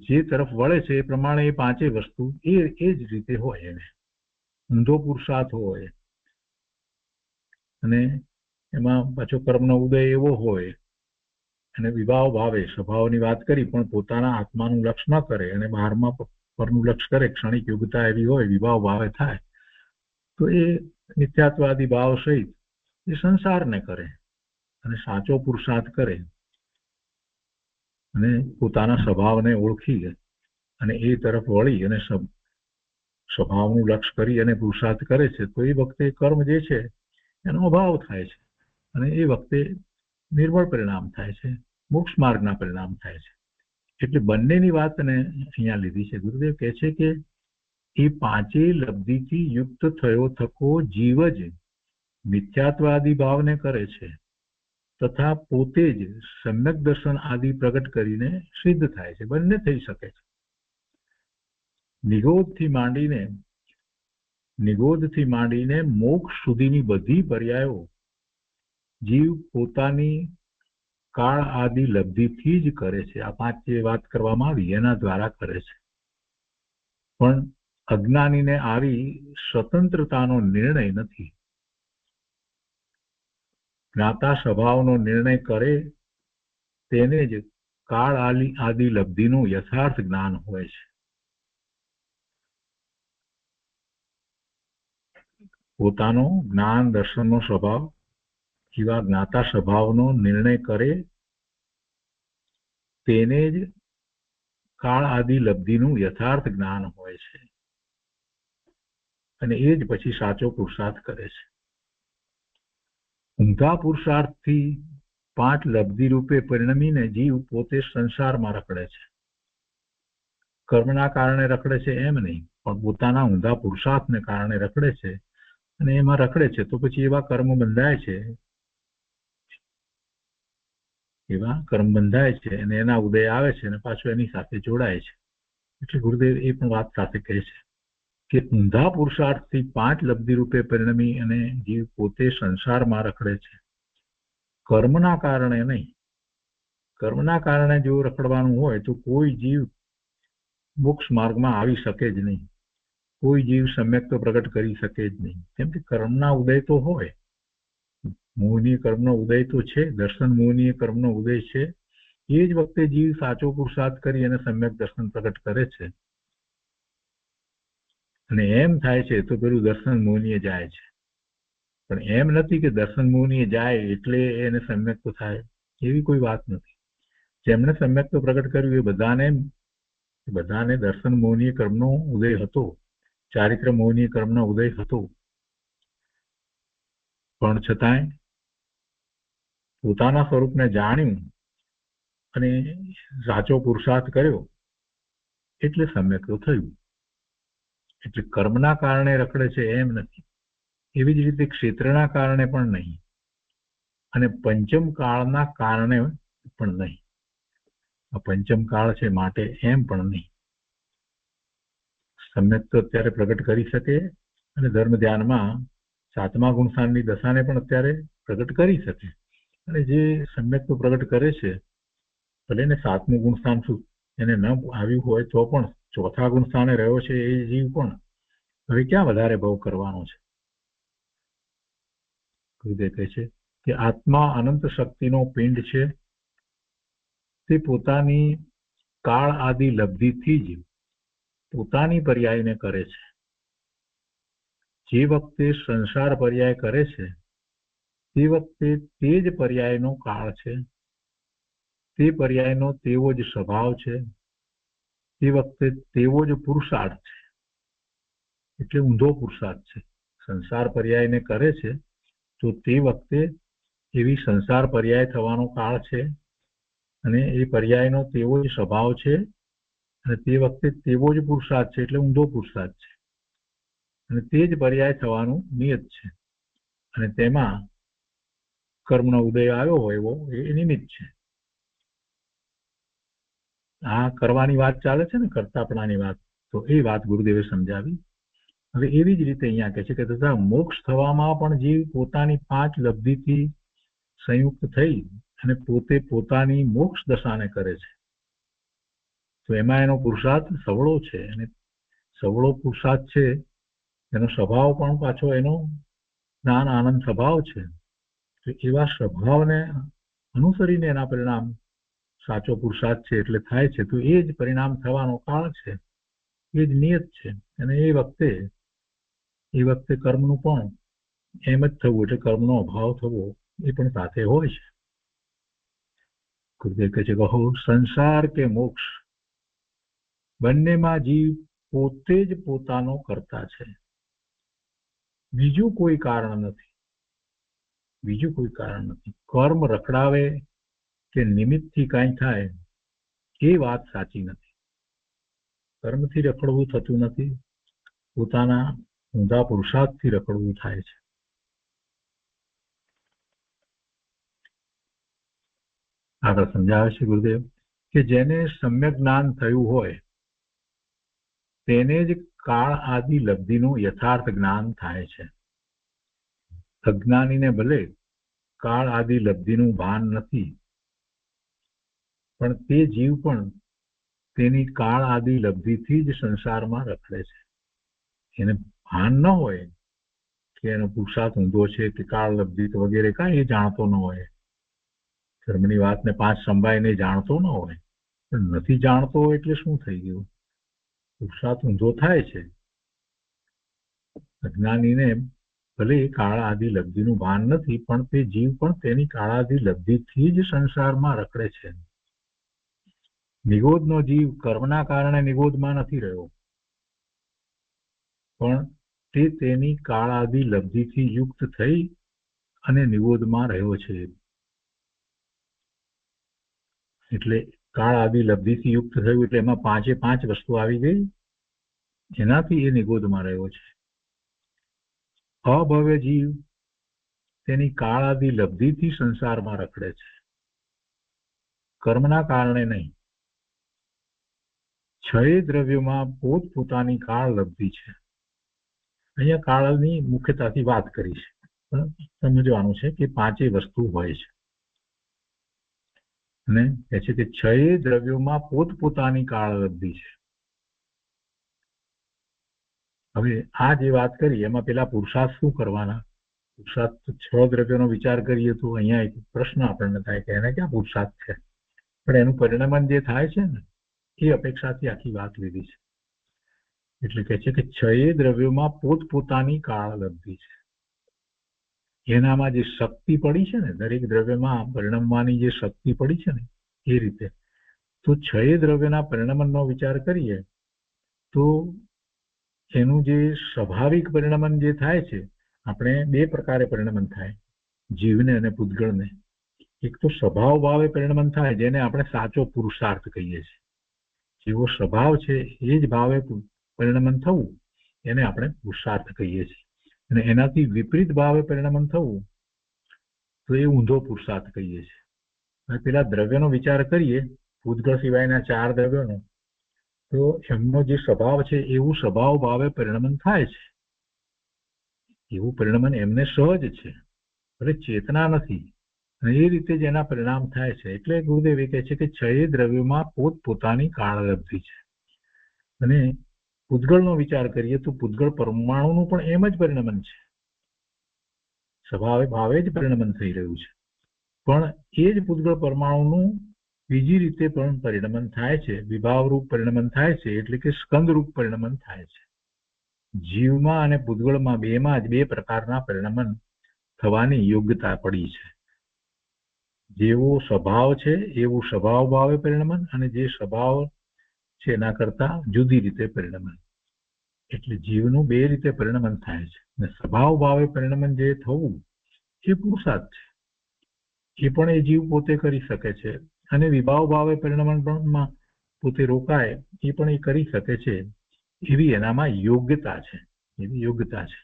જે તરફ વળે છે એ પ્રમાણે એ પાંચેય વસ્તુ એ જ રીતે હોય. એને ઊંધો પુરુષાર્થ હોય અને એમાં પાછો કર્મનો ઉદય એવો હોય અને વિભાવ ભાવે સ્વભાવની વાત કરી, પણ પોતાના આત્માનું લક્ષ ન કરે અને બહારમાં પરનું લક્ષ કરે, ક્ષણિક યોગ્યતા એવી હોય, વિભાવ ભાવે થાય, તો એ મિથ્યાત્વાદી ભાવ સહિત એ સંસારને કરે અને સાચો પુરુષાર્થ કરે અને પોતાના સ્વભાવને ઓળખી અને એ તરફ વળી અને સ્વભાવનું લક્ષ કરી અને પુરુષાર્થ કરે છે, તો એ વખતે કર્મ જે છે એનો અભાવ થાય છે અને એ વખતે નિર્મળ પરિણામ થાય છે, મોક્ષ માર્ગના પરિણામ થાય છે. એટલે બંનેની વાતને અહીંયા લીધી છે. ગુરુદેવ કહે છે કે એ પાંચેય લબ્ધિથી યુક્ત થયો થકો જીવ જ મિથ્યાત્વાદી ભાવને કરે છે તથા પોતે જ સમ્યક દર્શન આદિ પ્રગટ કરીને સિદ્ધ થાય છે. બંને થઈ શકે છે. નિગોધથી માંડીને મોક્ષ સુધીની બધી પર્યાયો જીવ પોતાની કાળ આદિ લબ્ધિથી જ કરે છે. આ પાંચ જે વાત કરવામાં આવી એના દ્વારા કરે છે. પણ અજ્ઞાનીને આવી સ્વતંત્રતાનો નિર્ણય નથી. જ્ઞાતા સ્વભાવનો નિર્ણય કરે તેને જ કાળ આદિ લબ્ધિનું યથાર્થ જ્ઞાન હોય છે. પોતાનો જ્ઞાન દર્શનનો સ્વભાવ એવા જ્ઞાતા સ્વભાવનો નિર્ણય કરે તેને જ કાળ આદિ લબ્ધિનું યથાર્થ જ્ઞાન હોય છે અને એ જ પછી સાચો પુરુષાર્થ કરે છે. ઊંધા પુરુષાર્થથી પાંચ લબ્ધિ રૂપે પરિણમીને જીવ પોતે સંસારમાં રખડે છે. કર્મના કારણે રખડે છે એમ નહીં, પણ પોતાના ઊંધા પુરુષાર્થને કારણે રખડે છે અને એમાં રખડે છે તો પછી એવા કર્મ બંધાય છે અને એના ઉદય આવે છે અને પાછો એની સાથે જોડાય છે. એટલે ગુરુદેવ એ પણ વાત સાથે કહે છે કે ઊંધા પુરુષાર્થથી પાંચ લબ્ધિ રૂપે પરિણમી અને જીવ પોતે સંસારમાં રખડે છે, કર્મના કારણે નહીં. કર્મના કારણે જો રખડવાનું હોય તો કોઈ જીવ મોક્ષ માર્ગમાં આવી શકે જ નહીં, કોઈ જીવ સમ્યક્ત્વ પ્રગટ કરી શકે જ નહીં. કેમ કે કર્મના ઉદય તો હોય, મોહનીય કર્મનો ઉદય તો છે, દર્શન મોહનીય કર્મનો ઉદય છે. એ જ વખતે જીવ સાચો પુરુષાર્થ કરી અને સમ્યક દર્શન પ્રગટ કરે છે અને એમ થાય છે તો પેલું દર્શન મોહનીય જાય છે. પણ એમ નથી કે દર્શન મોહનીય જાય એટલે એને સમ્યક્ત્વ થાય, એવી કોઈ વાત નથી. જેમણે સમ્યક્ત્વ પ્રગટ કર્યું એ બધાને દર્શન મોહનીય કર્મનો ઉદય હતો, ચારિત્ર મોહનીય કર્મનો ઉદય હતો, પણ છતાંય પોતાના સ્વરૂપને જાણ્યું અને સાચો પુરુષાર્થ કર્યો એટલે સમ્યક્ત્વ થયું. એટલે કર્મના કારણે રખડે છે એમ નથી, એવી જ રીતે ક્ષેત્રના કારણે પણ નહીં અને પંચમ કાળના કારણે પણ નહીં. આ પંચમ કાળ છે માટે એમ પણ નહીં. સમ્યક તો અત્યારે પ્રગટ કરી શકે અને ધર્મ ધ્યાનમાં 7મા ગુણસ્થાનની દશાને પણ અત્યારે પ્રગટ કરી શકે. અને જે સમ્યક તો પ્રગટ કરે છે, ભલે ને 7મું ગુણસ્થાન શું એને ન આવ્યું હોય તો પણ 4થા ગુણસ્થાને રહ્યો છે એ જીવ પણ હવે ક્યાં વધારે ભવ કરવાનો છે. ગુરુદેવ કહે છે કે આત્મા અનંત શક્તિનો પિંડ છે. તે પોતાની કાળ આદિ લબ્ધિથી જ પોતાની પર્યાયને કરે છે. જે વખતે સંસાર પર્યાય કરે છે તે વખતે તે જ પર્યાયનો કાળ છે, તે પર્યાયનો તેવો જ સ્વભાવ છે, તે વખતે તેવો જ પુરુષાર્થ છે. એટલે ઊંધો પુરુષાર્થ છે. સંસાર પર્યાયને કરે છે તો તે વખતે એવી સંસાર પર્યાય થવાનો કાળ છે અને એ પર્યાયનો તેવો જ સ્વભાવ છે અને તે વખતે તેવો જ પુરુષાર્થ છે. એટલે ઊંધો પુરુષાર્થ છે અને તે જ પર્યાય થવાનું નિયત છે. અને તેમાં કર્મનો ઉદય આવ્યો હોય એવો એ નિમિત્ત છે. આ કરવાની વાત ચાલે છે ને, કરતાપણાની વાત, તો એ વાત ગુરુદેવે સમજાવી. હવે એવી જ રીતે અહીંયા કહે છે કે તથા મોક્ષ થવામાં પણ જીવ પોતાની 5 લબ્ધિથી સંયુક્ત થઈ અને પોતે પોતાની મોક્ષ દશાને કરે છે. તો એમાં એનો પુરુષાર્થ સવળો છે અને સવળો પુરુષાર્થ છે એનો સ્વભાવ પણ પાછો એનો જ્ઞાન આનંદ સ્વભાવ છે. તો એવા સ્વભાવને અનુસરીને એના પરિણામ સાચો પુરુષાર્થ છે એટલે થાય છે. તો એ જ પરિણામ થવાનો કાળ છે, એ જ નિયત છે. અને એ વખતે કર્મનું પણ એમ જ થવું, એટલે કર્મનો અભાવ થવો એ પણ સાથે હોય છે. ગુરુદેવ કહે છે કહો સંસાર કે મોક્ષ બંનેમાં જીવ પોતે જ પોતાનો કરતા છે. બીજું કોઈ કારણ નથી, બીજું કોઈ કારણ નથી. કર્મ રખડાવે કે નિમિત્તથી કાંઈ થાય એ વાત સાચી નથી. કર્મથી રખડવું થતું નથી, પોતાના ઊંધા પુરુષાર્થથી રખડવું થાય છે. આગળ સમજાવે છે ગુરુદેવ કે જેને સમ્યક જ્ઞાન થયું હોય તેને જ કાળ આદિ લબ્ધિનું યથાર્થ જ્ઞાન થાય છે. અજ્ઞાનીને ભલે કાળ આદિ લબ્ધિનું ભાન નથી, પણ તે જીવ પણ તેની કાળ આદિ લબ્ધિથી જ સંસારમાં રખડે છે. એને ભાન ન હોય કે એનો પુરુષાર્થ ઊંધો છે કે કાળ લબ્ધિ વગેરે કાંઈ એ જાણતો ન હોય, ધર્મની વાતને 5 સંભાઈને જાણતો ન હોય, પણ નથી જાણતો એટલે શું થઈ ગયું? પુરુષાર્થ ઊંધો થાય છે. અજ્ઞાનીને ભલે કાળ આદિ લબ્ધિનું ભાન નથી, પણ તે જીવ પણ તેની કાળ આદિ લબ્ધિથી જ સંસારમાં રખડે છે. નિગોદનો જીવ કર્મના કારણે નિગોદમાં નથી રહ્યો, પણ તે તેની કાળ આદિ લબ્ધિથી યુક્ત થઈ અને નિગોદમાં રહ્યો છે. એટલે કાળ આદિ લબ્ધિથી યુક્ત થયું એટલે એમાં 5 વસ્તુ આવી ગઈ, એનાથી એ નિગોદમાં રહ્યો છે. અભવ્ય જીવ તેની કાળ આદિ લબ્ધિથી સંસારમાં રખડે છે, કર્મના કારણે નહીં. 6 દ્રવ્યોમાં પોતપોતાની કાળ લબ્ધિ છે. અહીંયા કાળની મુખ્યતાથી વાત કરી છે, સમજવાનું છે કે 5 વસ્તુ હોય છે અને કહે છે કે 6 દ્રવ્યોમાં પોતપોતાની કાળ લબ્ધિ છે. હવે આ જે વાત કરી એમાં પેલા પુરુષાર્થ શું કરવાના? પુરુષાર્થ 6 દ્રવ્યોનો વિચાર કરીએ તો અહીંયા એક પ્રશ્ન આપણને થાય કે એને ક્યાં પુરુષાર્થ છે, પણ એનું પરિણમન જે થાય છે ને એ અપેક્ષાથી આખી વાત લીધી છે. એટલે કહે છે કે 6 દ્રવ્યોમાં પોતપોતાની કાળ લબ્ધિ છે. એનામાં જે શક્તિ પડી છે ને, દરેક દ્રવ્યમાં પરિણમવાની જે શક્તિ પડી છે ને એ રીતે, તો 6 દ્રવ્યના પરિણમનનો વિચાર કરીએ તો એનું જે સ્વાભાવિક પરિણમન જે થાય છે, આપણે 2 પ્રકારે પરિણમન થાય, જીવને અને પૂતગળને. એક તો સ્વભાવ ભાવે પરિણમન થાય, જેને આપણે સાચો પુરુષાર્થ કહીએ છીએ. જેવો સ્વભાવ છે એ જ ભાવે પરિણમન થવું એને આપણે પુરુષાર્થ કહીએ છીએ. અને એનાથી વિપરીત ભાવે પરિણમન થવું તો એ ઊંધો પુરુષાર્થ કહીએ છીએ. અને પેલા દ્રવ્યનો વિચાર કરીએ, પૂતગળ સિવાયના 4 દ્રવ્યોનો, તો એમનો જે સ્વભાવ છે એવું સ્વભાવ ભાવે પરિણમન થાય છે, એવું પરિણમન એમને સહજ છે, એટલે ચેતના નથી, અને એ રીતે જ એના પરિણામ થાય છે. એટલે ગુરુદેવ એ કહે છે કે છ દ્રવ્યોમાં પોતપોતાની કાળલબ્ધિ છે. અને પૂતગળનો વિચાર કરીએ તો પૂતગળ પરમાણુનું પણ એમ જ પરિણમન છે, સ્વભાવે ભાવે જ પરિણમન થઈ રહ્યું છે, પણ એ જ પૂતગળ પરમાણુનું બીજી રીતે પણ પરિણમન થાય છે, વિભાવરૂપ પરિણમન થાય છે, એટલે કે સ્કંદરૂપ પરિણમન થાય છે. જીવમાં અને પૂતગળમાં બેમાં જ બે પ્રકારના પરિણમન થવાની યોગ્યતા પડી છે. જેવો સ્વભાવ છે એવું સ્વભાવ ભાવે પરિણમન, અને જે સ્વભાવ છે એના કરતા જુદી રીતે પરિણમન. એટલે જીવનું બે રીતે પરિણમન થાય છે, અને સ્વભાવ ભાવે પરિણમન જે થવું એ પુરુષાર્થ છે, એ પણ એ જીવ પોતે કરી શકે છે. અને વિભાવ ભાવે પરિણમનમાં પોતે રોકાય એ પણ એ કરી શકે છે, એવી એનામાં યોગ્યતા છે, એવી યોગ્યતા છે.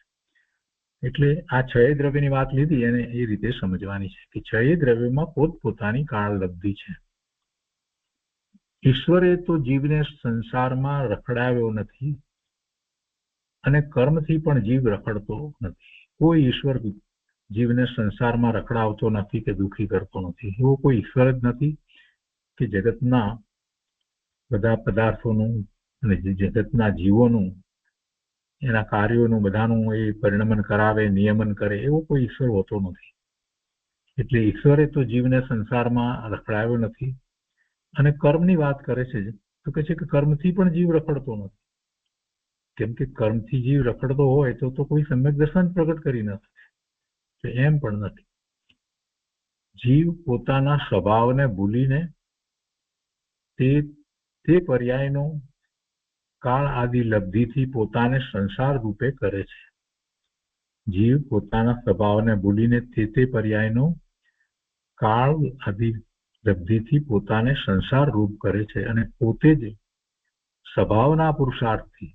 એટલે આ છ દ્રવ્યની વાત લીધી અને એ રીતે સમજવાની છે કે છ દ્રવ્યમાં પોતપોતાની કાળલબ્ધિ છે. ઈશ્વરે તો જીવને સંસારમાં રખડાવ્યો નથી, અને કર્મથી પણ જીવ રખડતો નથી. કોઈ ઈશ્વર જીવને સંસારમાં રખડાવતો નથી કે દુઃખી કરતો નથી. એવો કોઈ ઈશ્વર જ નથી કે જગતના બધા પદાર્થોનું અને જગતના જીવોનું, એના કાર્યોનું બધાનું એ પરિણમન કરાવે, નિયમન કરે, એવો કોઈ ઈશ્વર હોતો નથી. એટલે ઈશ્વરે તો જીવને સંસારમાં રખડાવ્યો નથી. અને કર્મની વાત કરે છે તો કહે છે કે કર્મથી પણ જીવ રખડતો નથી, કેમ કે કર્મથી જીવ રખડતો હોય તો કોઈ સમ્યક દર્શન પ્રગટ કરી ન શકે, એમ પણ નથી. જીવ પોતાના સ્વભાવને ભૂલીને તે પર્યાયનો કાળ આદિ લબ્ધિથી પોતાને સંસાર રૂપે કરે છે. જીવ પોતાના સ્વભાવને ભૂલીને તે પર્યાયનો કાળ આદિ લબ્ધિથી પોતાને સંસાર રૂપ કરે છે, અને પોતે જ સ્વભાવના પુરુષાર્થથી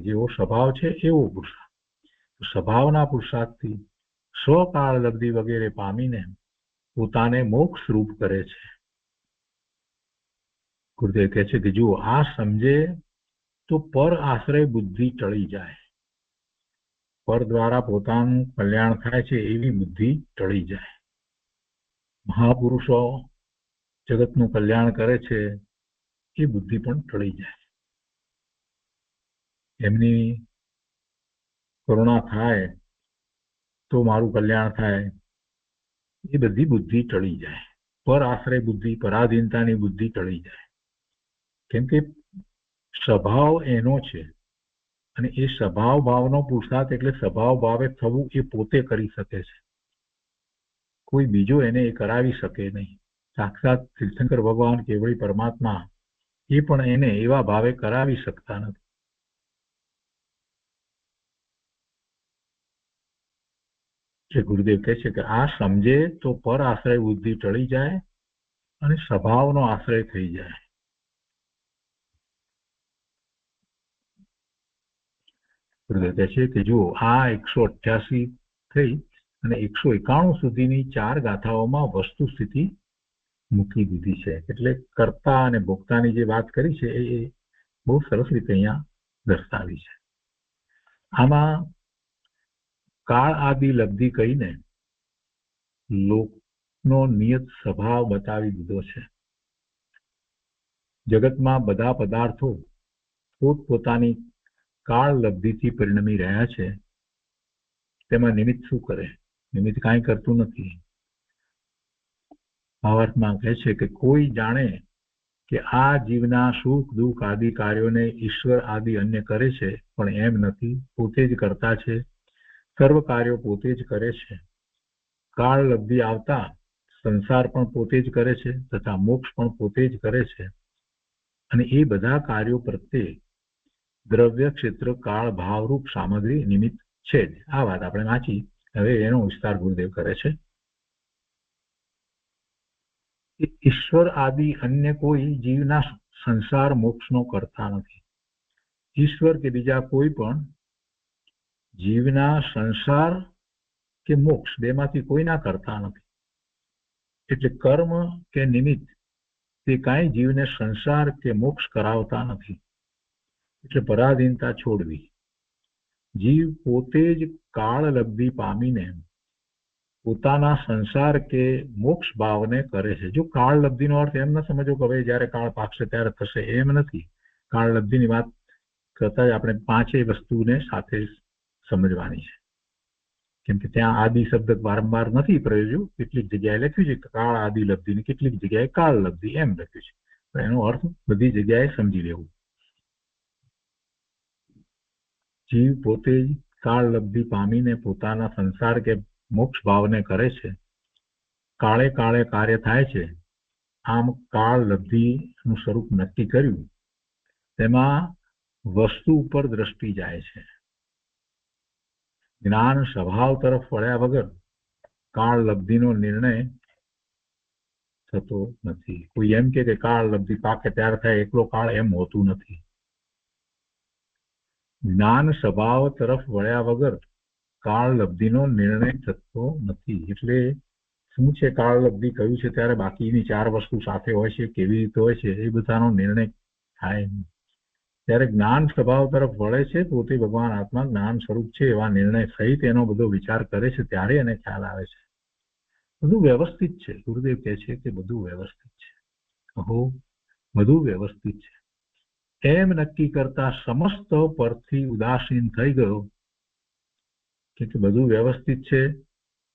જેવો સ્વભાવ છે એવો પુરુષાર્થ, સ્વભાવના પુરુષાર્થથી સ્વકાળ લબ્ધિ વગેરે પામીને પોતાને મોક્ષ રૂપ કરે છે. ગુરુદેવ કહે છે કે જુઓ, આ સમજે તો પર આશ્રય બુદ્ધિ ટળી જાય, પર દ્વારા પોતાનું કલ્યાણ થાય છે એવી બુદ્ધિ ટળી જાય. મહાપુરુષો જગતનું કલ્યાણ કરે છે એ બુદ્ધિ પણ ટળી જાય. એમની કરુણા થાય તો મારું કલ્યાણ થાય, એ બધી બુદ્ધિ ટળી જાય. પર આશ્રય બુદ્ધિ, પરાધીનતાની બુદ્ધિ ટળી જાય. કેમ કે સ્વભાવ એનો છે, અને એ સ્વભાવ ભાવનો પુરુષાર્થ એટલે સ્વભાવ ભાવે થવું એ પોતે કરી શકે છે, કોઈ બીજો એને એ કરાવી શકે નહીં. સાક્ષાત તીર્થંકર ભગવાન કેવળી પરમાત્મા એ પણ એને એવા ભાવે કરાવી શકતા નથી. જે ગુરુદેવ કહે છે કે આ સમજે તો પર આશ્રય બુદ્ધિ ટળી જાય અને સ્વભાવનો આશ્રય થઈ જાય. ગુરુદેવ કહે છે કે જુઓ, આ 188 થઈ અને 191 સુધીની 4 ગાથાઓમાં વસ્તુ સ્થિતિ મૂકી દીધી છે. એટલે કર્તા અને ભોક્તાની જે વાત કરી છે એ બહુ સરસ રીતે અહીંયા દર્શાવી છે. આમાં કાળ આદિ લબ્ધિ કહીને લોકનો નિયત સ્વભાવ બતાવી દીધો છે. જગતમાં બધા પદાર્થો પોતપોતાની કાળ લબ્ધિથી પરિણમી રહ્યા છે. તેમાં નિમિત્ત શું કરે? નિમિત્ત કાંઈ કરતું નથી. ભાવાર્થમાં કહે છે કે કોઈ જાણે કે આ જીવના સુખ દુઃખ આદિ કાર્યોને ઈશ્વર આદિ અન્ય કરે છે, પણ એમ નથી. પોતે જ કરતા છે, સર્વ કાર્યો પોતે જ કરે છે. કાળ લબ્ધિ આવતા સંસાર પણ પોતે જ કરે છે, તથા મોક્ષ પણ પોતે જ કરે છે. અને એ બધા કાર્યો પ્રત્યે દ્રવ્ય ક્ષેત્ર કાળ ભાવરૂપ સામગ્રી નિમિત્ત છે જ. આ વાત આપણે વાંચી, હવે એનો વિસ્તાર ગુરુદેવ કરે છે. ઈશ્વર આદિ અન્ય કોઈ જીવના સંસાર મોક્ષનો કરતા નથી. ઈશ્વર કે બીજા કોઈ પણ જીવના સંસાર કે મોક્ષ બેમાંથી કોઈના કરતા નથી. એટલે કર્મ કે નિમિત્ત તે કાંઈ જીવને સંસાર કે મોક્ષ કરાવતા નથી. એટલે પરાધીનતા છોડવી. જીવ પોતે જ કાળ લબ્ધિ પામીને પોતાના સંસાર કે મોક્ષ ભાવને કરે છે. જો કાળ લબ્ધિનો અર્થ એમ ન સમજો કે હવે જયારે કાળ પાકશે ત્યારે થશે, એમ નથી. કાળ લબ્ધિની વાત કરતા જ આપણે પાંચેય વસ્તુને સાથે સમજવાની છે. કેમ કે ત્યાં આદિ શબ્દ વારંવાર નથી પ્રયોજ્યો. કેટલીક જગ્યાએ લખ્યું છે કે કાળ આદિ લબ્ધિ ને કેટલીક જગ્યાએ કાળ લબ્ધિ એમ લખ્યું છે. પણ એનો અર્થ બધી જગ્યાએ સમજી લેવું. જીવ પોતે જ કાળ લબ્ધિ પામીને પોતાના સંસાર કે મોક્ષ ભાવને કરે છે. કાળે કાળે કાર્ય થાય છે. આમ કાળ લબ્ધિનું સ્વરૂપ નક્કી કર્યું. તેમાં વસ્તુ ઉપર દ્રષ્ટિ જાય છે. જ્ઞાન સ્વભાવ તરફ વળ્યા વગર કાળ લબ્ધિનો નિર્ણય થતો નથી. કોઈ એમ કે કાળ લબ્ધિ પાકે ત્યારે થાય, એકલો કાળ, એમ હોતું નથી. જ્ઞાન સ્વભાવ તરફ વળ્યા વગર કાળ લબ્ધિનો નિર્ણય થતો નથી. એટલે શું છે કાળ લબ્ધિ કયું છે ત્યારે બાકીની ચાર વસ્તુ સાથે હોય છે, કેવી રીતે હોય છે, એ બધાનો નિર્ણય થાય નહીં. ત્યારે જ્ઞાન સ્વભાવ તરફ વળે છે, પોતે ભગવાન આત્મા જ્ઞાન સ્વરૂપ છે એવા નિર્ણય સહિત એનો બધો વિચાર કરે છે, ત્યારે એને ખ્યાલ આવે છે બધું વ્યવસ્થિત છે. ગુરુદેવ કહે છે કે બધું વ્યવસ્થિત છે. કહો બધું વ્યવસ્થિત છે એમ નક્કી કરતા સમસ્ત પરથી ઉદાસીન થઈ ગયો કે બધું વ્યવસ્થિત છે,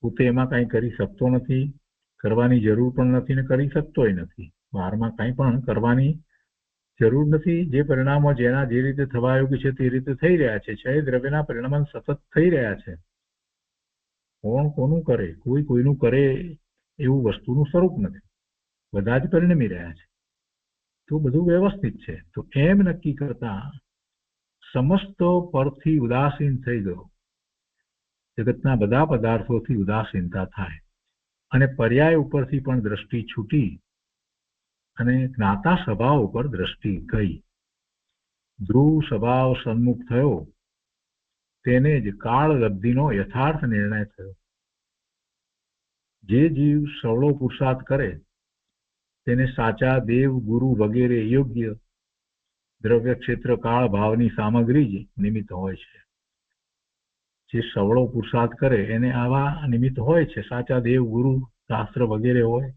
પોતે એમાં કંઈ કરી શકતો નથી, કરવાની જરૂર પણ નથી ને કરી શકતોય નથી. બહારમાં કંઈ પણ કરવાની જરૂર નથી. જે પરિણામો જેના જે રીતે થવા યોગ્ય છે તે રીતે થઈ રહ્યા છે. ક્ષય દ્રવ્યના પરિણામ સતત થઈ રહ્યા છે. કોણ કોનું કરે, કોઈ કોઈનું કરે એવું વસ્તુનું સ્વરૂપ નથી. બધા જ પરિણમી રહ્યા છે. તો બધું વ્યવસ્થિત છે. તો એમ નક્કી કરતા સમસ્ત પરથી ઉદાસીન થઈ ગયો. જગતના બધા પદાર્થોથી ઉદાસીનતા થાય અને પર્યાય ઉપરથી પણ દ્રષ્ટિ છૂટી અને જ્ઞાતા સ્વભાવ ઉપર દ્રષ્ટિ ગઈ. ધ્રુવ સ્વભાવ સન્મુખ થયો, તેને જ કાળ લબ્ધિનો યથાર્થ નિર્ણય થયો. જે જીવ સવળો પુરુષાર્થ કરે તેને સાચા દેવ, ગુરુ વગેરે યોગ્ય દ્રવ્ય, ક્ષેત્ર, કાળ ભાવની સામગ્રી જ નિમિત્ત હોય છે. જે સવળો પુરુષાર્થ કરે એને આવા નિમિત્ત હોય છે. સાચા દેવ, ગુરુ, શાસ્ત્ર વગેરે હોય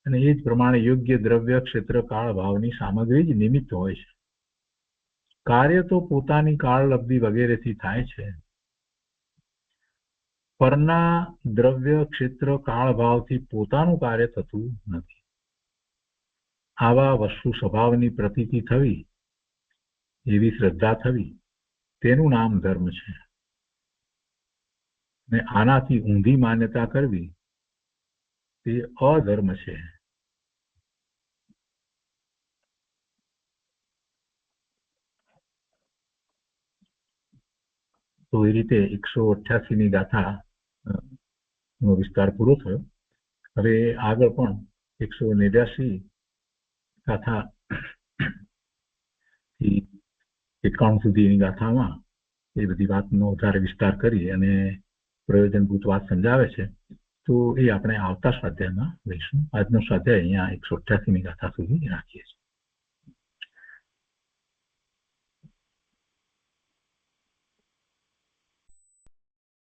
અને એ જ પ્રમાણે યોગ્ય દ્રવ્ય, ક્ષેત્ર, કાળ ભાવની સામગ્રી જ નિમિત્ત હોય છે. કાર્ય તો પોતાની કાળ લબ્ધિ વગેરેથી થાય છે. પરના દ્રવ્ય, ક્ષેત્ર, કાળ ભાવથી પોતાનું કાર્ય થતું નથી. આવા વસ્તુ સ્વભાવની પ્રતીતિ થવી, એવી શ્રદ્ધા થવી, તેનું નામ ધર્મ છે. ને આનાથી ઊંધી માન્યતા કરવી તે અધર્મ છે. તો એ રીતે 188ની ગાથા નો વિસ્તાર પૂરો થયો. હવે આગળ પણ 189 ગાથા થી 51 સુધીની ગાથામાં એ બધી વાતનો વધારે વિસ્તાર કરી અને પ્રયોજનભૂત વાત સમજાવે છે. તો એ આપણે આવતા સ્વાધ્યાયમાં લઈશું. આજનો સ્વાધ્યાય અહીંયા 188ની ગાથા સુધી રાખીએ છીએ.